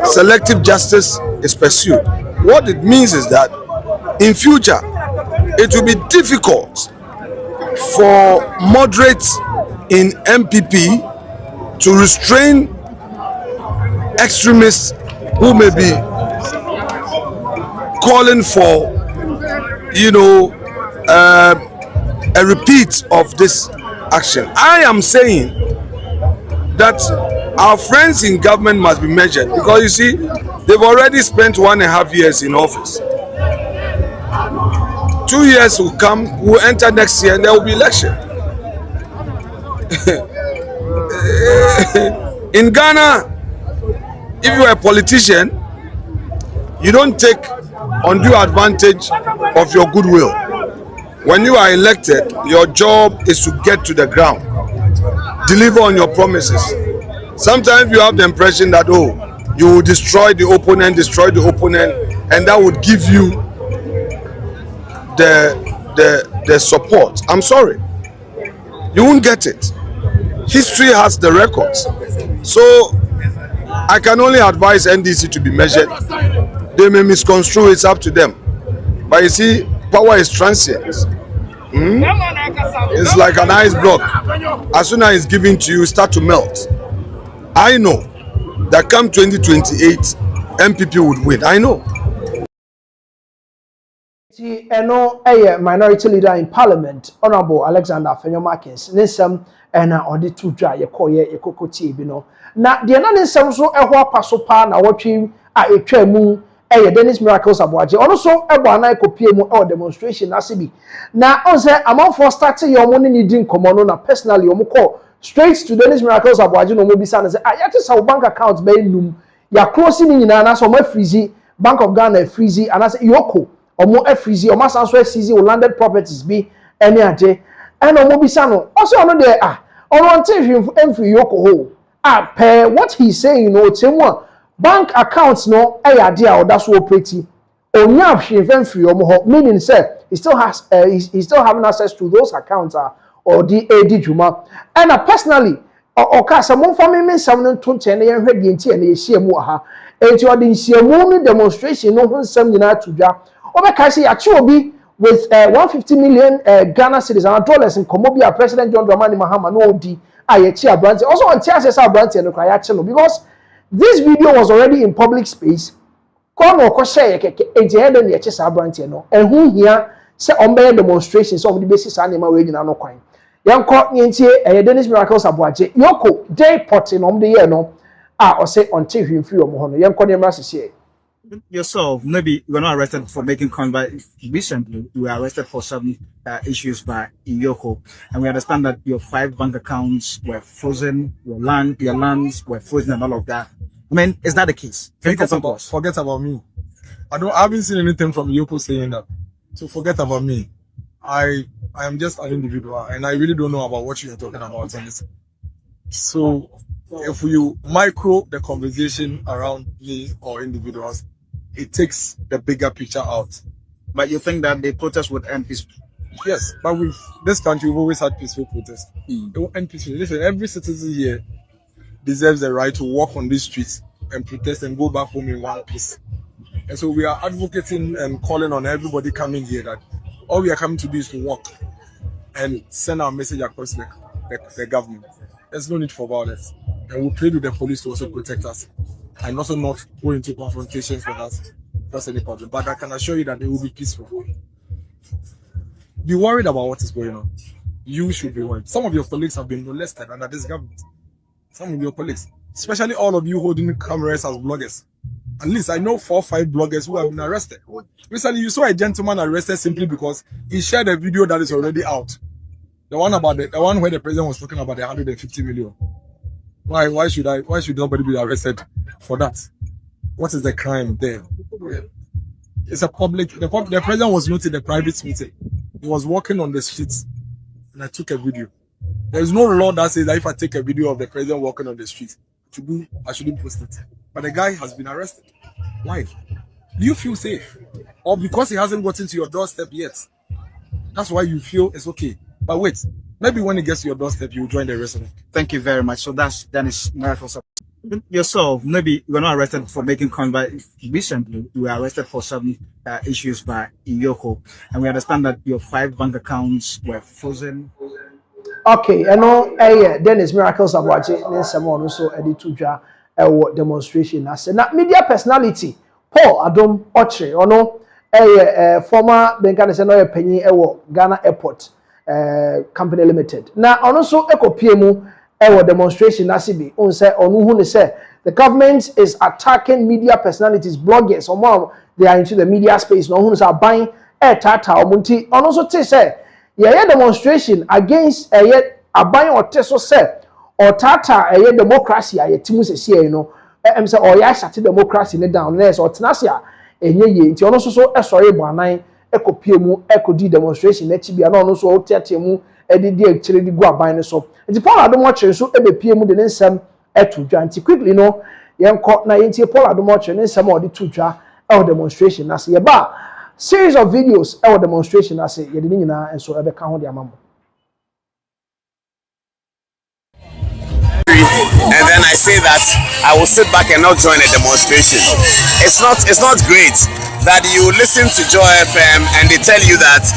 selective justice is pursued, what it means is that in future it will be difficult for moderates in MPP to restrain extremists who may be calling for, a repeat of this action. I am saying that our friends in government must be measured, because you see, they've already spent 1.5 years in office. 2 years will come, we'll enter next year, and there will be election. In Ghana, if you are a politician, you don't take undue advantage of your goodwill. When you are elected, your job is to get to the ground, deliver on your promises. Sometimes you have the impression that, you will destroy the opponent, and that would give you the support. I'm sorry, you won't get it. History has the records. So I can only advise NDC to be measured. They may misconstrue, it's up to them. But you see, power is transient. It's like an ice block. As soon as it's given to you, start to melt. I know that come 2028, MPP would win. I know. Minority leader in Parliament, Honorable Alexander Fenyomakins, Nisam, and Odi Tuja, Yakoye, Yakokoti, Bino. Now, the another Nisam so a pasopa, na watching a tremu, Dennis Miracles Abuaje, also a banana copiemo or demonstration, Asibi. Now, on say, among for starting your money needing Komono, personally, Omoko, straight to Dennis Miracles Abuaje, no Mobisan, and say, I just have bank accounts, Bay Loom, ya closing in Nana, so my freezy, Bank of Ghana, freezy, and I say, Yoko. Omo freezy omo sanso freezy o landed properties bi ene ade and omo bisa no also ono de ono ante free yoko ho per what he's saying no temu bank accounts no e ade a oda so operate onya hwe free omo ho meaning say he still has he still having access to those accounts or the AD juma and personally o ka se mo fa me nsam no tonche ne ye hwe de nti ene ye hie mu aha enti o de nhie mu no demonstration no ho nsam nyina tudwa Obekasi Achobi with 150 million Ghana cedis and dollars in Komobia President John Dramani Mahama no di ayechi abranti also on TSS abranti no kwaya chelo because this video was already in public space come or share keke enti na yechi abranti no ehun hia se ombe demonstration so on the basis anima we nyina no kwan yanko nyentie Dennis Miracles Abuaje Yoko day pot no omde ye no o say on TV free omo ho no yanko ne mra sese yourself, maybe you were not arrested for making conduct. Recently, you were arrested for some issues by Yoko, and we understand that your 5 bank accounts were frozen, your lands were frozen, and all of that. I mean, is that the case? Forget about me. I haven't seen anything from Yoko saying that. So forget about me. I am just an individual, and I really don't know about what you are talking about. So if you micro the conversation around me or individuals, it takes the bigger picture out. But you think that the protest would end peacefully? Yes, but with this country, we've always had peaceful protests. It will end peacefully. Listen, every citizen here deserves the right to walk on these streets and protest and go back home in one piece. And so we are advocating and calling on everybody coming here that all we are coming to do is to walk and send our message across the government. There's no need for violence. And we pray with the police to also protect us and also not go into confrontations with us. That's any problem. But I can assure you that it will be peaceful. Be worried about what is going on. You should be worried. Some of your colleagues have been molested under this government. Some of your colleagues, especially all of you holding cameras as bloggers. At least I know 4 or 5 bloggers who have been arrested. Recently, you saw a gentleman arrested simply because he shared a video that is already out. The one about the one where the president was talking about the 150 million. Why should nobody be arrested for that? What is the crime there? It's a public. The president was not in a private meeting. He was walking on the streets, and I took a video. There is no law that says that if I take a video of the president walking on the street, I shouldn't post it. But the guy has been arrested. Why? Do you feel safe? Or because he hasn't gotten to your doorstep yet? That's why you feel it's okay. But wait, maybe when it gets to your doorstep, you join the rest of it. Thank you very much. So that's Dennis Miracles. Yourself, maybe you were not arrested for making conduct. Recently, you were arrested for some issues by Yoko, and we understand that your 5 bank accounts were frozen. Okay, Dennis Miracles Abuaje, then someone also edit to demonstration. I said, now media personality Paul Adom Kyei former Benka penny Ghana Airport Company Limited. Now also PMU demonstration Nasibi say the government is attacking media personalities, bloggers, or more they are into the media space. No who's are buying tata or munti. And also say demonstration against buying or teso say or tata democracy timu say you know say or ya shut democracy down less or tenasia enye nti ono so sorry boanan ekopie ekodi demonstration na chibia na ono so otiatie mu edidi akire di gu aban ne so nti Paul Adom Kyei so ebepie mu de ne nsem etudwa nti quickly no yenko na yentie Paul Adom Kyei ne nsem odi tudwa demonstration na se ye ba series of videos demonstration na se ye de nyina enso ebeka ho de amamo and then I say that I will sit back and not join a demonstration. It's not great that you listen to Joy FM and they tell you that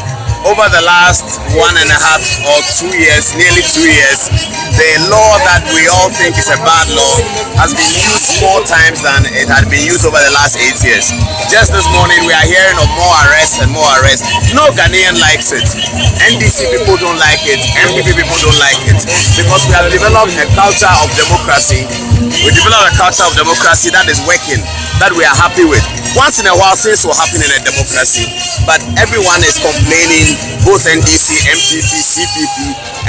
over the last 1.5 or 2 years, nearly 2 years, the law that we all think is a bad law has been used more times than it had been used over the last 8 years. Just this morning, we are hearing of more arrests and more arrests. No Ghanaian likes it. NDC people don't like it. MPP people don't like it. Because we have developed a culture of democracy. We developed a culture of democracy that is working, that we are happy with. Once in a while, things will happen in a democracy, but everyone is complaining, both NDC, MPP, CPP,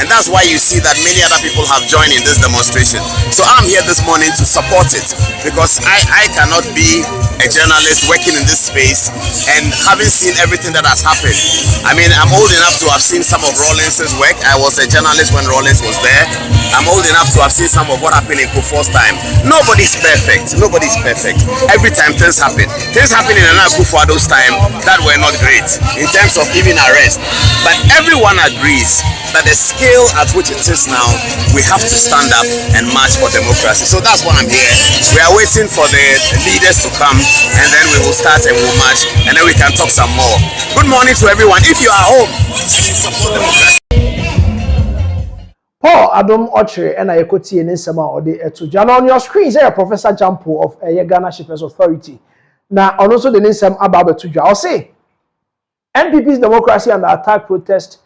and that's why you see that many other people have joined in this demonstration. So I'm here this morning to support it, because I cannot be a journalist working in this space and having seen everything that has happened. I mean, I'm old enough to have seen some of Rawlings's work. I was a journalist when Rawlings was there. I'm old enough to have seen some of what happened in Kufuor's time. Nobody's perfect. Nobody's perfect. Every time things happen. Things happen in Nana Akufo-Addo's time that were not great in terms of even arrest. But everyone agrees that the scale at which it is now, we have to stand up and march for democracy. So that's why I'm here. We are waiting for the leaders to come, and then we will start and we'll march, and then we can talk some more. Good morning to everyone. If you are home, support democracy. Paul Adom Kyei and I could see in Sama or the Etuja. On your screen is Professor Jampo of Ghana Shippers Authority. Now, also the name Sam Ababa Tuja. I'll say NPP's democracy and attack protest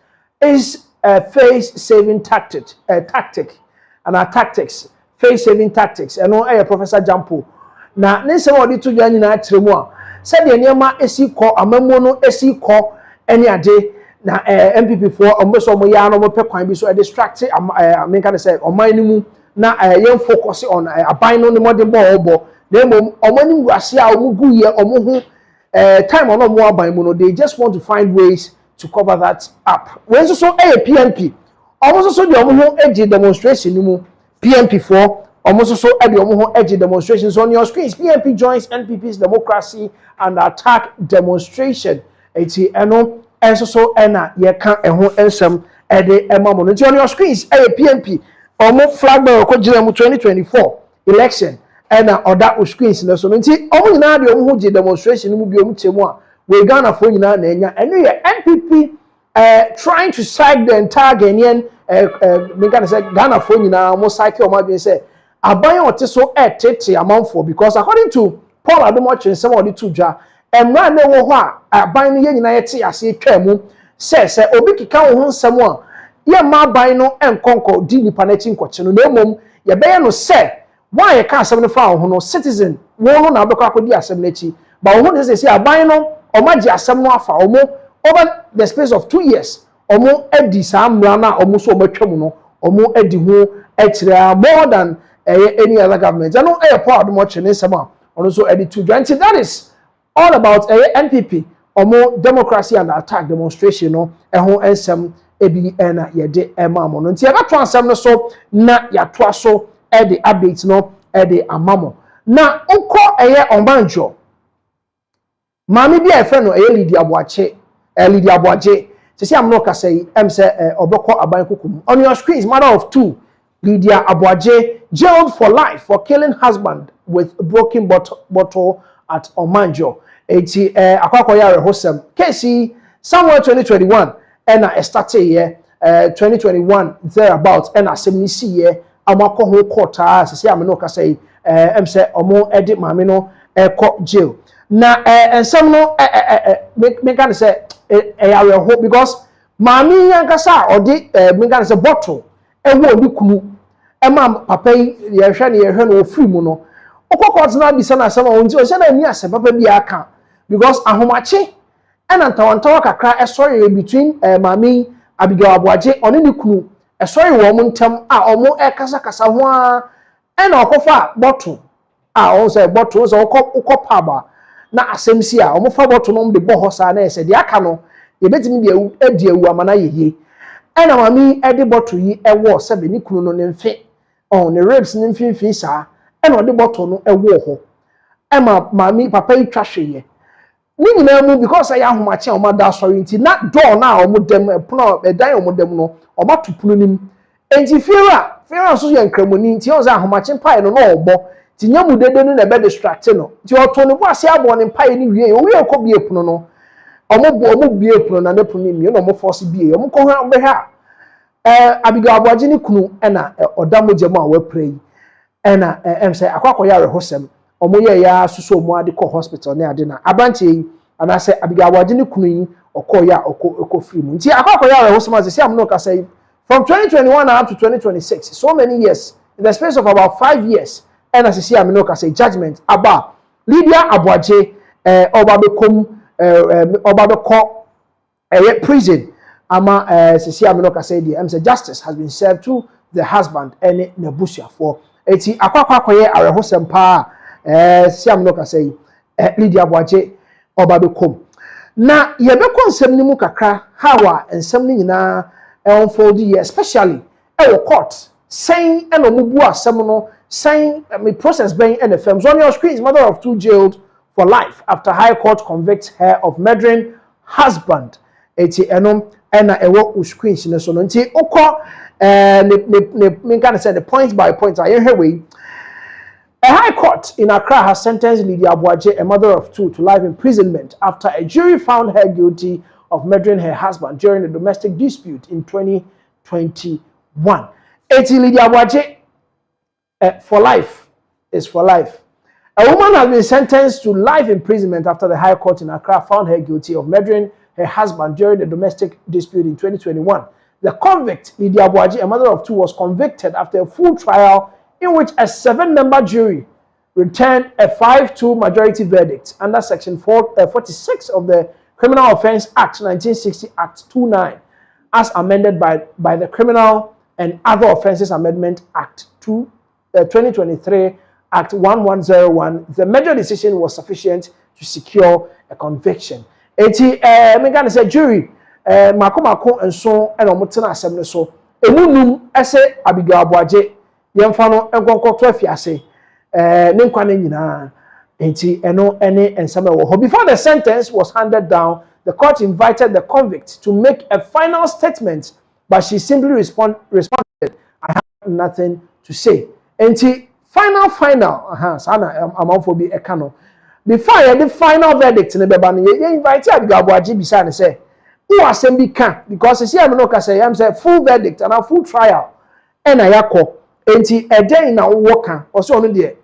is a face-saving tactic, and our tactics, face-saving tactics. And no, Professor Jampo. Now, Nisa or the Tuja in that Tremor said the Nyama esi call a memono esi call any a day. Na MPP for almost omo ya no mo pe kwan bi so distract I mean can say o man ni mu na yen focus on aban no ne modern bo na mom omo ni wase a omo gu ye omo ho time on omo aban mu no they just want to find ways to cover that up when so PNP omo so de omo ho edi demonstration ni mu PNP for omo so edi omo ho edi demonstrations on your screens. PNP joins NPP's democracy and attack demonstration eti eno and so ena ye can ehun ensem ede emamo no on your screens PNP omo flag bearer ko gina mu 2024 election ena oda screens na so nti omo nyina de omo ho demonstration mu bi omo chemu a we Ghana for nyina na enya eno ye NPP trying to strike the entire Ghanaian me can say Ghana for nyina mo cycle o ma bi say aban ote so tete amanfo because according to Paul Adom Kyei some of the tuja emra na wo ho a aban no ye nyina yete ase twa mu se obi kika wo ho nsem a ye ma aban no enkonko di nipa na chi nkoche no na mom ye be ye no se why ye ka asem no fa wo ho no citizen wo no na obekọ akodi asem na chi ba wo ho se aban no o ma ji asem no afa o mo over the space of 2 years o mo edi sa mra na o mo so o matwa mu no o mo edi ho ekira more than any other government. I know Paul Adom Kyei ne nsem a ono so edi to join. That is all about NPP or more democracy and attack demonstration no ehon ensem ebi na yede emamo no nti eba to ansem no so na ya to so the updates no the amamo na ukọ ombanjo mami bi efe no Lydia Aboache sisi am no kasai em say obekọ aban kokum on your screen is mother of 2 Lydia Aboache jailed for life for killing husband with broken bottle at Omanjo. Eti akwakoya rehosem kesi somewhere 2021 and started here 2021 thereabout and assembly see here amako ho court as say am no ka say em say omo edit mame no court jail na ensem no me can say ya hope because mame yankasa odi me can say bottle ewo obi kunu ema papa ye hwe no free mu no okokot na bisa na asema onti o se na ni ase papa bi aka because ahomache ena ntawantawa kakra esori between mami Abigail Aboache oni ni kunu esori wo mu ntem a omo ekasa kasa ho a ena okofa bottle a on say bottle so okopa ba na asemsi a omo fa bottle no de bo hosa na ese de aka no ye betimi de edi awu amana yeye ena mami edi bottle yi ewo se be ni kunu no ne mfe on the ribs ne mfimfi sa ena odi bottle no ewo ho ema mami papa yi twahwe ni nyina mu because I ahomache o ma da sorry nti na door na o mo dem pono edan o mo dem no o ma tupunu nim enti fiera funeral so ye nkramoni nti o za ahomache pae no no obo ti nyamu dede no na be distract no ti oto ne bo ase abo ne pae ni wie o wie ko bie puno no omo bie puno na ne puno mi no mo force bie omo ko ha be ha abiga aboaje ni kunu na odamogye mo a wa pray na em say akwakoya rehosem omo ye ya suso mo ade ko hospital ne ade na abanche yi ana say abiga aboaje ni kunu yi okoya oko free mu nti akwakoya rehosem as say am no ka say from 2021 up to 2026 so many years in the space of about 5 years and as see am no ka say judgment aba Lydia aboaje obabekom obabeko prison ama sisi amino ka say the say justice has been served to the husband and Nebusia for eti akwakwakoye arehosem pa sisi amino ka say Lydia aboaje obabekom na yebeko nsem ni mu kakra hawa nsem ni nyina unfold here especially court saying enomubu asem no saying me process being NFMs on your screen is mother of 2 jailed for life after High Court convicts her of murdering husband eti enom ena ewo screens ne so no nti okọ me can say the point by point I hear we a High Court in Accra has sentenced Lydia Aboaje, a mother of 2, to life imprisonment after a jury found her guilty of murdering her husband during a domestic dispute in 2021. Eti Lydia Aboaje for life is for life. A woman has been sentenced to life imprisonment after the High Court in Accra found her guilty of murdering her husband during a domestic dispute in 2021. The convict, Lydia Aboaje, a mother of 2, was convicted after a full trial in which a 7-member jury returned a 5-2 majority verdict under Section 46 of the Criminal Offence Act 1960 Act 29, as amended by the Criminal and Other Offences Amendment Act 2023 Act 1101. The major decision was sufficient to secure a conviction. Eti me gana say jury mako enso e no mutena asem ne so emunum ese Abigail Aboaje yemfa no enkonko to afiase ne nkwa ne nyina enti eno ene ensam e wo ho. Before the sentence was handed down, the court invited the convict to make a final statement, but she simply responded, I have nothing to say. Enti final sana amamfo bi ekano before the final verdict ne beba no ye invite Abigail Aboaje bisa ne say who asem bi kan because see am no ka say am say full verdict and a full trial and ayakọ enti eden na wo kan o so no de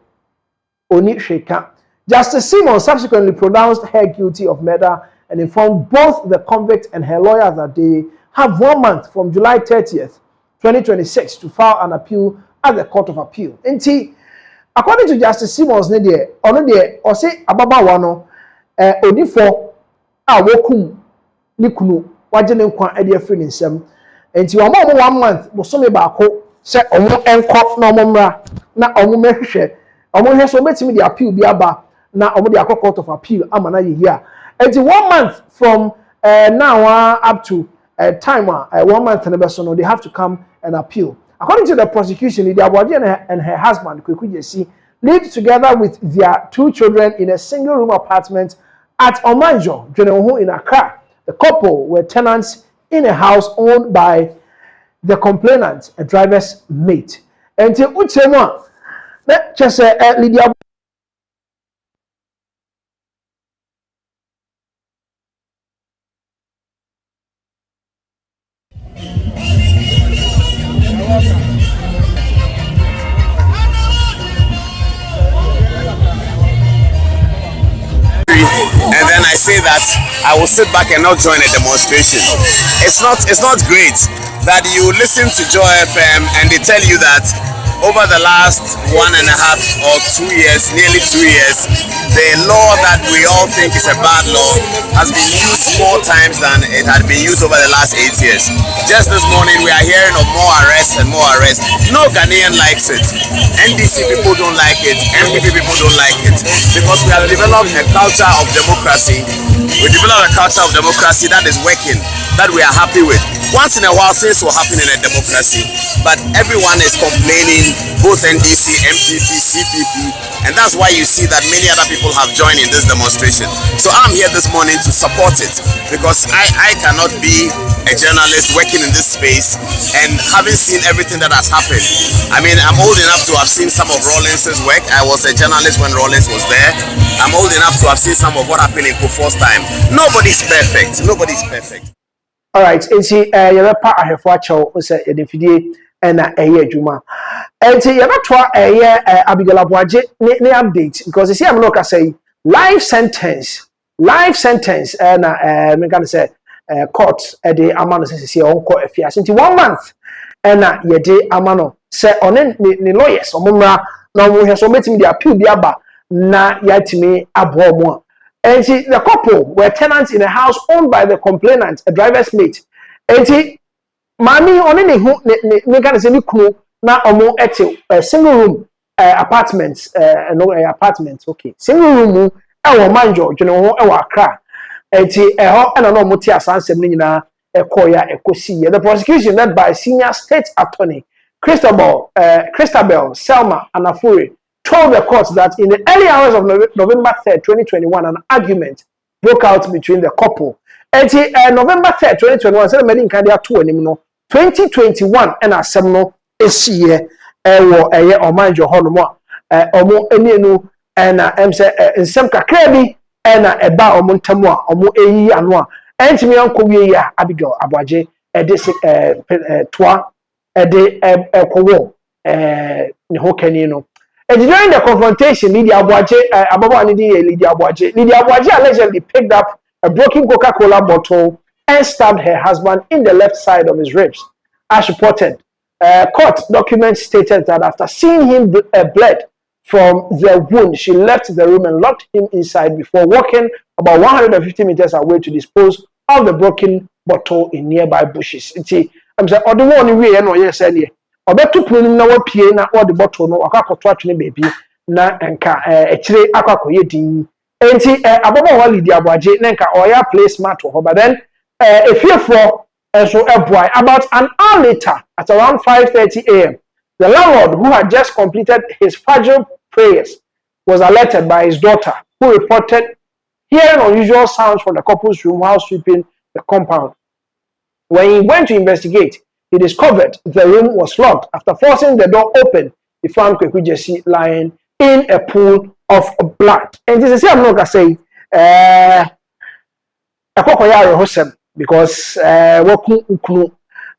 oni hweka. Justice Simon subsequently pronounced her guilty of murder and informed both the convict and her lawyer that they have 1 month from July 30th 2026 to file an appeal at the Court of Appeal. Enti according to Justice Simon's ne de ono de o say ababawa no odifo a wokum ni kunu waje ne nkwa ade afri ne nsam enti wo mo 1 month bosome baako se omo enko na omo mra na omo mehwehwe omo hwe so betimi de appeal bi aba na omo de akọ Court of Appeal amana ye here enti 1 month from now up to time 1 month na beso no they have to come and appeal. According to the prosecution, Lydia Aboaje and her husband Kweku Jesi lived together with their 2 children in a single-room apartment at Omanjo, Dweneho in Accra. The couple were tenants in a house owned by the complainant, a driver's mate. Until Uchema, just Lydia. And then I say that I will sit back and not join a demonstration. It's not great that you listen to Joy FM and they tell you that over the last 1.5 or 2 years, nearly 2 years, the law that we all think is a bad law has been used more times than it had been used over the last 8 years. Just this morning, we are hearing of more arrests and more arrests. No Ghanaian likes it. NDC people don't like it. MPP people don't like it. Because we have developed a culture of democracy. We developed a culture of democracy that is working, that we are happy with. Once in a while, things will happen in a democracy. but everyone is complaining, both NDC, MPP, CPP, and that's why you see that many other people have joined in this demonstration. So I'm here this morning to support it, because I cannot be a journalist working in this space and having seen everything that has happened. I mean, I'm old enough to have seen some of Rawlings's work. I was a journalist when Rawlings was there. I'm old enough to have seen some of what happened in Kufuor's time. Nobody's perfect. Nobody's perfect. All right, enti yebe pa ahefo achew se yedefidie na adwuma. Enti yebe toa Abigail Abuaje ne update, because you see I'm not say life sentence na me can say court de amano se onko afiase nti 1 month na yede amano se one ne lawyers omumra na wo hwe so metimi de appeal bi aba na yatimi abo mo. And see, the couple were tenants in a house owned by the complainant, a driver's mate. And see, Mami only ne can say cool na omo ete single room apartments apartments, okay, single room manjo ho Accra. And see ho na no mo ti asansem ni nyina ekoya ekosi. The prosecution led by senior state attorney Christabel Selma Anafuri told the court that in the early hours of November 3rd, 2021, an argument broke out between the couple. And November 3rd, 2021, said many in Canada 2021, and as some no is here, or mind your honour, omo enienu, and in some kakrebi, and a bar or montamwa, or mo anwa, and to me uncle ya Abigail Abuaje, this twa, de kowo, Nihokenino. And during the confrontation, Lydia Abuaje allegedly picked up a broken Coca-Cola bottle and stabbed her husband in the left side of his ribs. As reported, court documents stated that after seeing him bled from the wound, she left the room and locked him inside before walking about 150 meters away to dispose of the broken bottle in nearby bushes. I'm saying, "Oh, the one we know, yes, obetu punu na wapie na all the bottle no akakoto atwene baby na enka echire akakoye din enti abobo ho Lydia Abuaje na enka oya place smart ho, but then efiefo so boy about an hour later at around 5:30 a.m. the landlord, who had just completed his Fajr prayers, was alerted by his daughter, who reported hearing unusual sounds from the couple's room while sweeping the compound. When he went to investigate, he discovered the room was locked. After forcing the door open, he found Kweku Jesse lying in a pool of blood. And this is I'm not gonna say because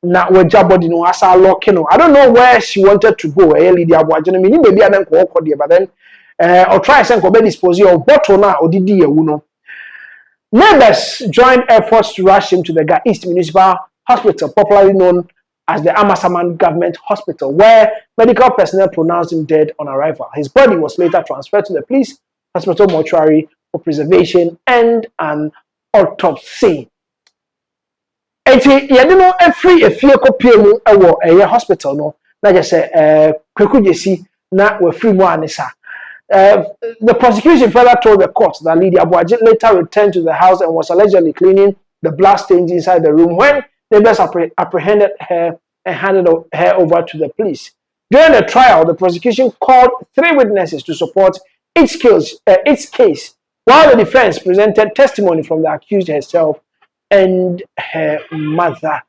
na body no asa locking. I don't know where she wanted to go. Lydia Abuaje no me baby adan ko but then or try and go dispose of bottle na odidi ye no. Neighbors joined efforts to rush him to the Ga East Municipal Hospital, popularly known as the Amasaman Government Hospital, where medical personnel pronounced him dead on arrival. His body was later transferred to the police hospital mortuary for preservation and an autopsy. Enti yedino every efie kopie mu ewo hospital no na je say Kweku Jesse na we free mu anisa. The prosecution further told the court that Lydia Abuaje later returned to the house and was allegedly cleaning the blood stains inside the room when neighbors apprehended her and handed her over to the police. During the trial, the prosecution called 3 witnesses to support its case, while the defense presented testimony from the accused herself and her mother.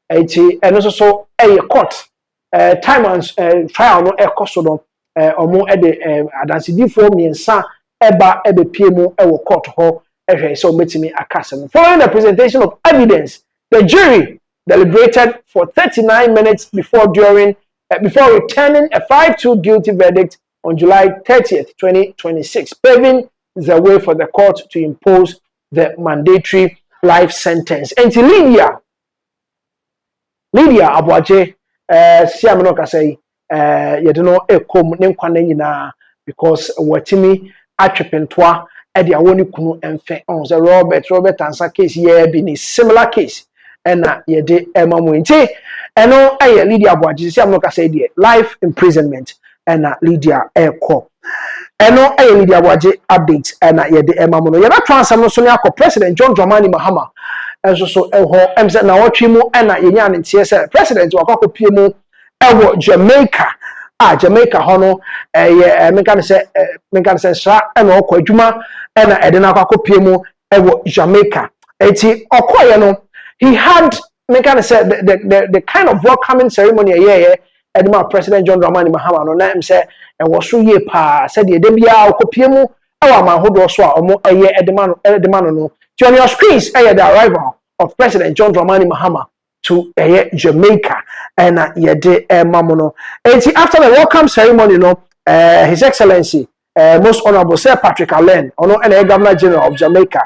And also a court time and trial no ekosodo omo adansidi for miensa eba pmu ewo court ho so metimi akasem. Following the presentation of evidence, the jury deliberated for 39 minutes before returning a 5-2 guilty verdict on July 30th, 2026, paving the way for the court to impose the mandatory life sentence. And to Lydia Abuaje, siamino ka say, yedono ekom ne nkwane nyina because watimi atwepentwa e dia woni kunu emfe on the Robert Ansa case here be a similar case and ye de emamu nti eno aye Lydia Abuaje siamino ka say die life imprisonment and Lydia eko eno aye Lydia Abuaje update and ye de emamu no ye na transam no so ne akọ President John Dramani Mahama and so eho emse na wotwe mu and ye nya ne tie say president wakọ pie mu ewo Jamaica Jamaica hono meka say sra na okọ adwuma na edena akopie mu ewo Jamaica enti okoye no he had meka say the kind of welcoming ceremony edema President John Dramani Mahama no na say ewo so ye pa said de bia okopie mu ewo amanhodo so a omo edema no to on your screens the arrival of President John Dramani Mahama to Jamaica and yede mamono. And after the welcome ceremony, His Excellency, Most Honorable Sir Patrick Allen, and Governor General of Jamaica,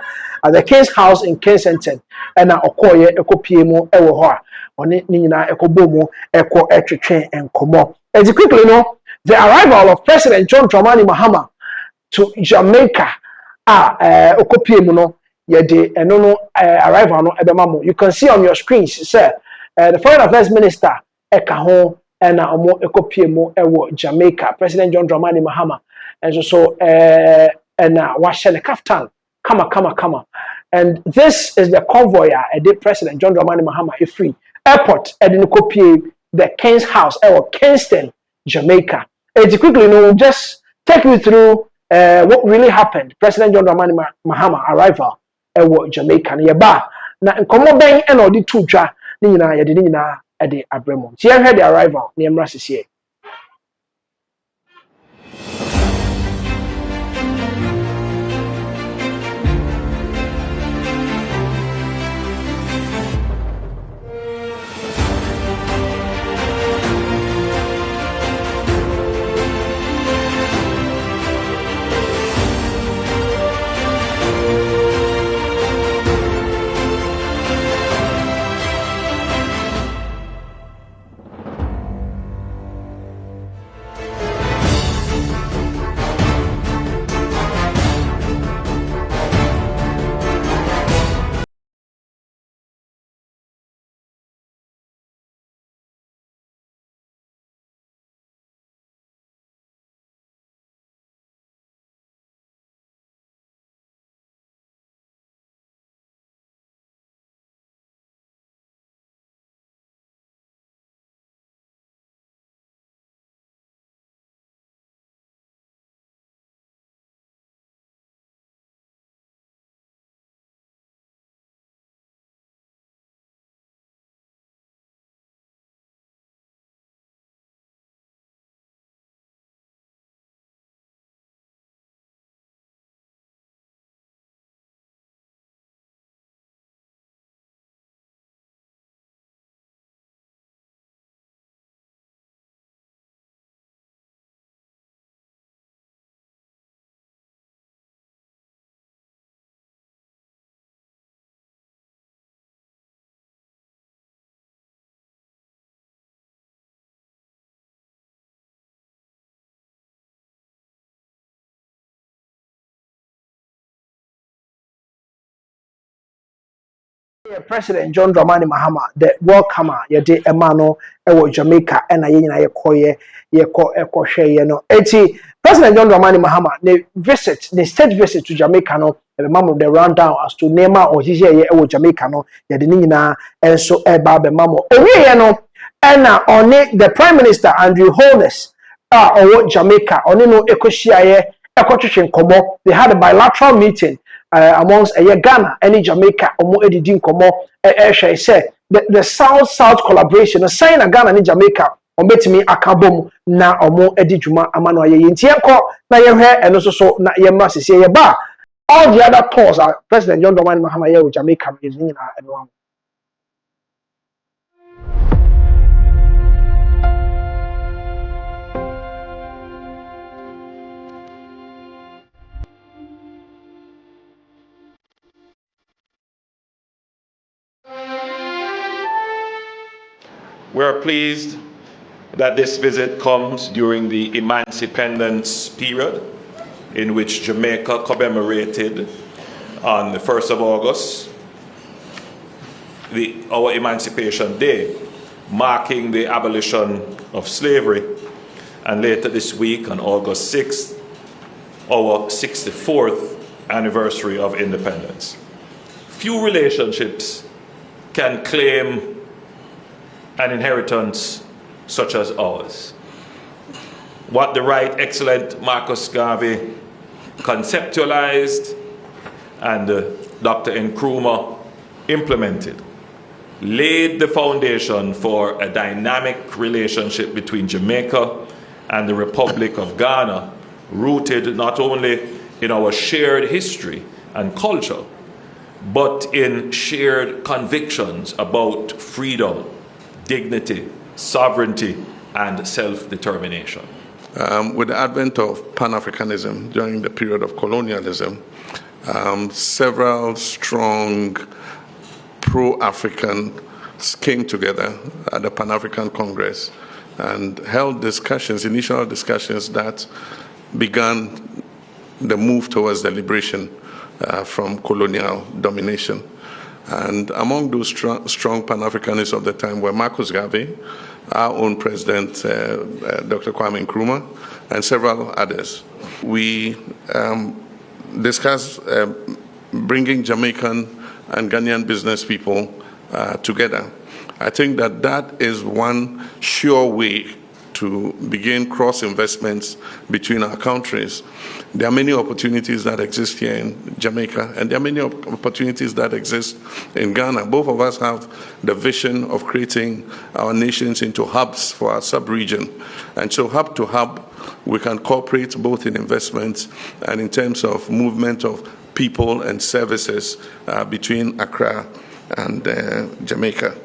at the King's House in Kensington, and Okoye Ekopiemo Ewoha, on Nina Ekobomo, Eko Etche and Komo. As quickly the arrival of President John Dramani Mahama to Jamaica, Okopiemo yede eno arrival no ebemamo. You can see on your screens sir the foreign affairs minister eka ho na omo ekopie mu ewo Jamaica President John Dramani Mahama and so na washe ne kaftan kama and this is the convoy President John Dramani Mahama free airport edin kopie the King's House ewo Kingston Jamaica. And quickly we'll just take you through what really happened. President John Dramani Mahama arrival ewo Jamaica na yeba na nkomo ben e na odi tudwa ni nyina yede ni nyina e de abremo ti ye the arrival na emra sese. President John Dramani Mahama the welcomer yede emano ewo Jamaica na ye nyina ye hwe no eti President John Dramani Mahama the state visit to Jamaica no mamo the rundown as to nema or hije ye ewo Jamaica no yede ni nyina enso eba be mamo owie no na oni the Prime Minister Andrew Holness owo Jamaica oni no ekohia ye ekotwetwe nkomo. They had a bilateral meeting amongst Ghana and Jamaica omo edidi nkomo say the south collaboration the sign of Ghana and Jamaica ombetimi akabom na omo edi dwuma amano aye ntie ko na ye hwe eno so na ye ma sese ye ba all the other tours are President John Dramani Mahama ye with Jamaica is nyina eno. We are pleased that this visit comes during the Emancipendence period in which Jamaica commemorated on the 1st of August our Emancipation Day, marking the abolition of slavery, and later this week on August 6th, our 64th anniversary of independence. Few relationships can claim an inheritance such as ours. What the Right Excellent Marcus Garvey conceptualized and Dr. Nkrumah implemented laid the foundation for a dynamic relationship between Jamaica and the Republic of Ghana, rooted not only in our shared history and culture, but in shared convictions about freedom, dignity, sovereignty, and self-determination. With the advent of Pan-Africanism during the period of colonialism, several strong pro-Africans came together at the Pan-African Congress and held discussions, initial discussions that began the move towards the liberation from colonial domination. And among those strong Pan-Africanists of the time were Marcus Garvey, our own president, Dr. Kwame Nkrumah, and several others. We discussed bringing Jamaican and Ghanaian business people together. I think that that is one sure way to begin cross-investments between our countries. There are many opportunities that exist here in Jamaica, and there are many opportunities that exist in Ghana. Both of us have the vision of creating our nations into hubs for our sub-region. And so hub to hub, we can cooperate both in investments and in terms of movement of people and services between Accra and Jamaica.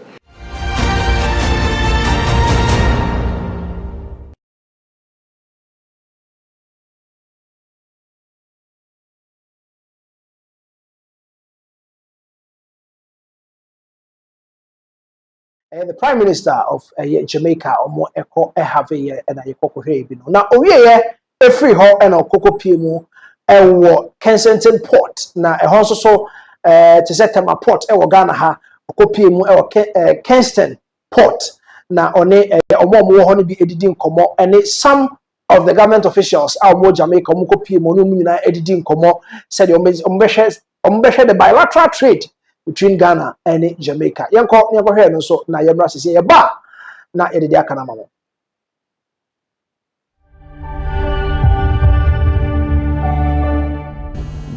The Prime Minister of Jamaica, Omo Eko Ehave, and I Coco now, oh yeah, a free hall and a Coco Pimu, and Kensington Port. Now, a house so to set them a port, and Ghana ha, Copiemu, Kensington Port. Now, on a more honey be editing Como, and some of the government officials are more Jamaica, Moko Pimu, editing Como, said the bilateral trade between Ghana and Jamaica. Yanko never heard no so na yebra sisi yeba na yede aka na mamo.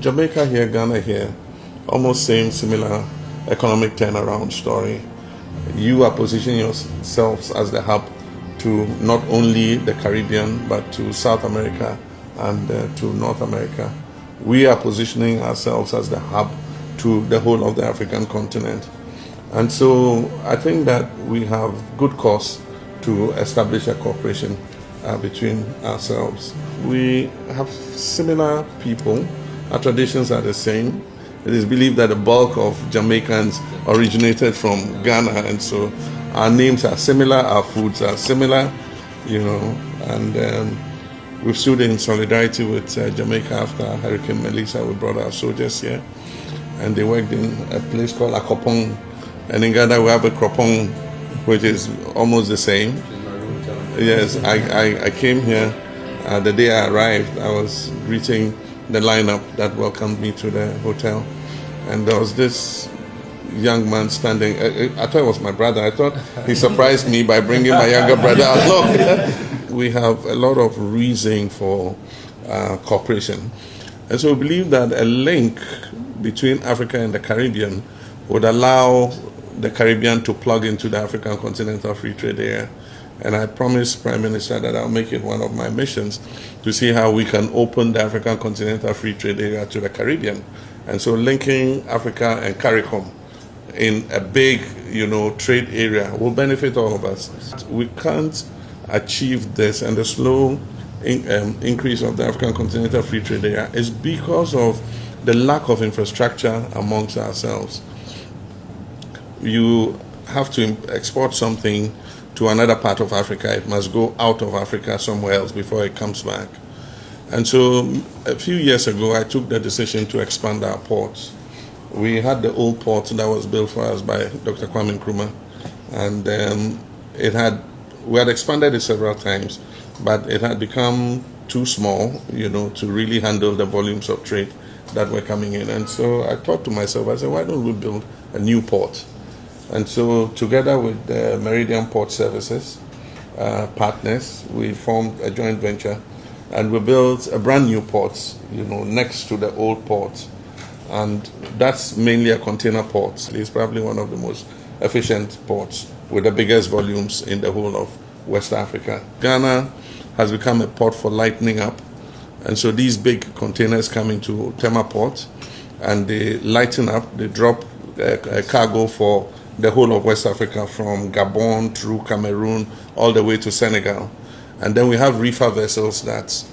Jamaica here, Ghana here, almost same similar economic turnaround story. You are positioning yourselves as the hub to not only the Caribbean but to South America and to North America. We are positioning ourselves as the hub to the whole of the African continent. And so I think that we have good cause to establish a cooperation between ourselves. We have similar people, our traditions are the same. It is believed that the bulk of Jamaicans originated from Ghana, and so our names are similar, our foods are similar, and we've stood in solidarity with Jamaica after Hurricane Melissa. We brought our soldiers here, and they worked in a place called Akopong. And in Ghana we have a Kropong, which is almost the same. Yes, I came here the day I arrived. I was greeting the lineup that welcomed me to the hotel, and there was this young man standing. I thought it was my brother. I thought he surprised me by bringing my younger brother along. We have a lot of reason for cooperation, and so we believe that a link between Africa and the Caribbean would allow the Caribbean to plug into the African Continental Free Trade Area. And I promised Prime Minister that I'll make it one of my missions to see how we can open the African Continental Free Trade Area to the Caribbean. And so linking Africa and CARICOM in a big, trade area will benefit all of us. We can't achieve this, and the slow increase of the African Continental Free Trade Area is because of the lack of infrastructure amongst ourselves. You have to export something to another part of Africa. It must go out of Africa somewhere else before it comes back. And so a few years ago, I took the decision to expand our ports. We had the old port that was built for us by Dr. Kwame Nkrumah, and we had expanded it several times, but it had become too small, to really handle the volumes of trade that were coming in. And so I thought to myself, I said, why don't we build a new port? And so together with the Meridian Port Services, partners. We formed a joint venture, and we built a brand new port, next to the old port. And that's mainly a container port. It's probably one of the most efficient ports with the biggest volumes in the whole of West Africa. Ghana has become a port for lightening up. And so these big containers come into Tema Port and they lighten up, they drop a cargo for the whole of West Africa from Gabon through Cameroon all the way to Senegal. And then we have reefer vessels that,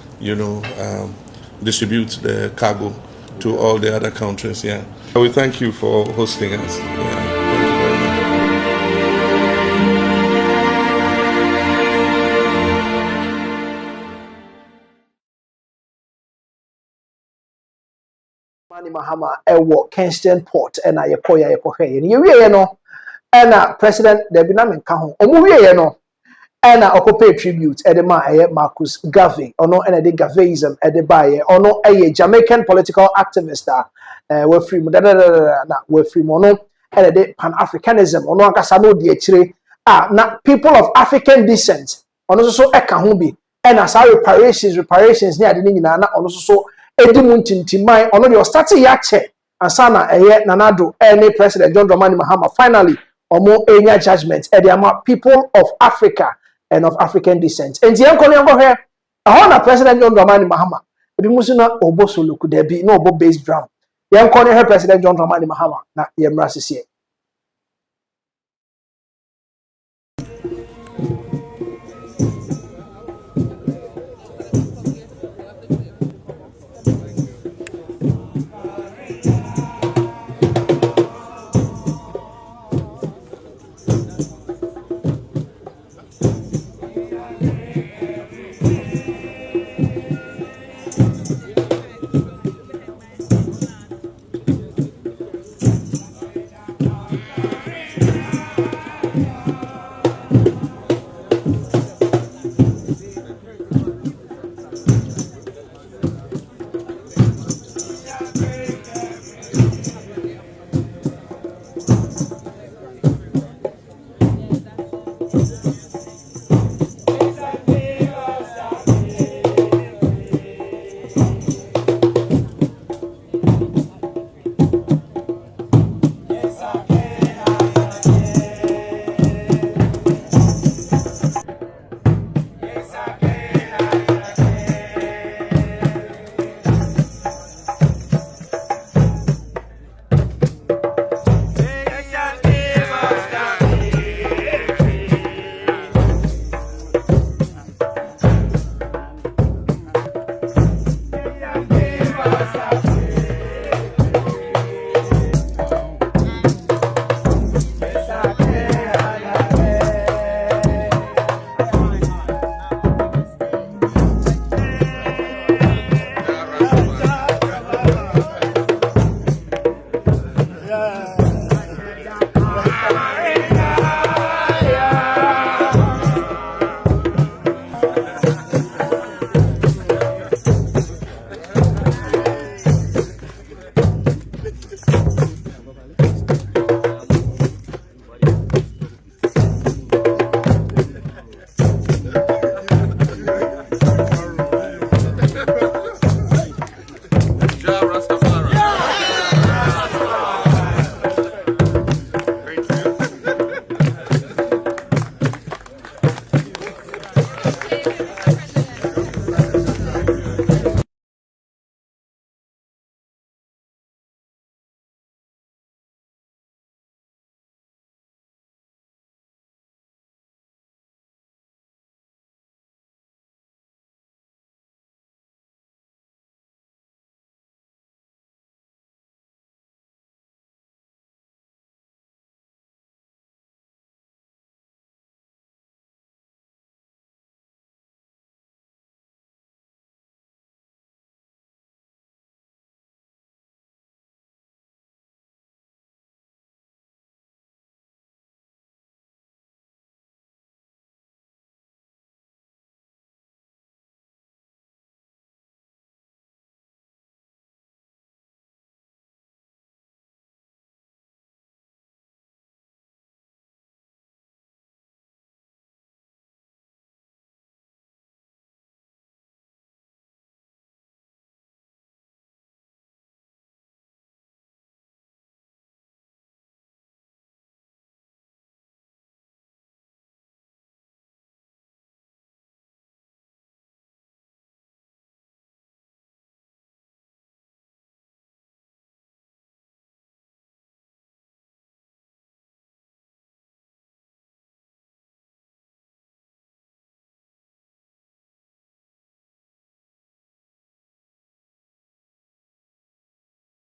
distribute the cargo to all the other countries. Yeah. We thank you for hosting us. Yeah. Thank you very much. Mahama ewo Kingston Port ena yekoya yekohwe ni yewie no ena president Debbie Namenka ho omuwie no ena okope tribute edema Marcus Garvey ono ena de Garveyism edebaye ono Jamaican political activist we free mu na we free mu no ena de Pan-Africanism ono akasa no de akire na people of African descent ono so eka ho bi ena sa reparations ni ade ni nyina na ono so edi mu ntintimai ono de start ya che asana nanado any president John Dramani Mahama finally omo enya judgment ama people of Africa and of African descent enti enko ne ngo hwe na president John Dramani Mahama ebi musu na obo solo ku da bi na obo bass drum yenko ne hwe president John Dramani Mahama na yemra sese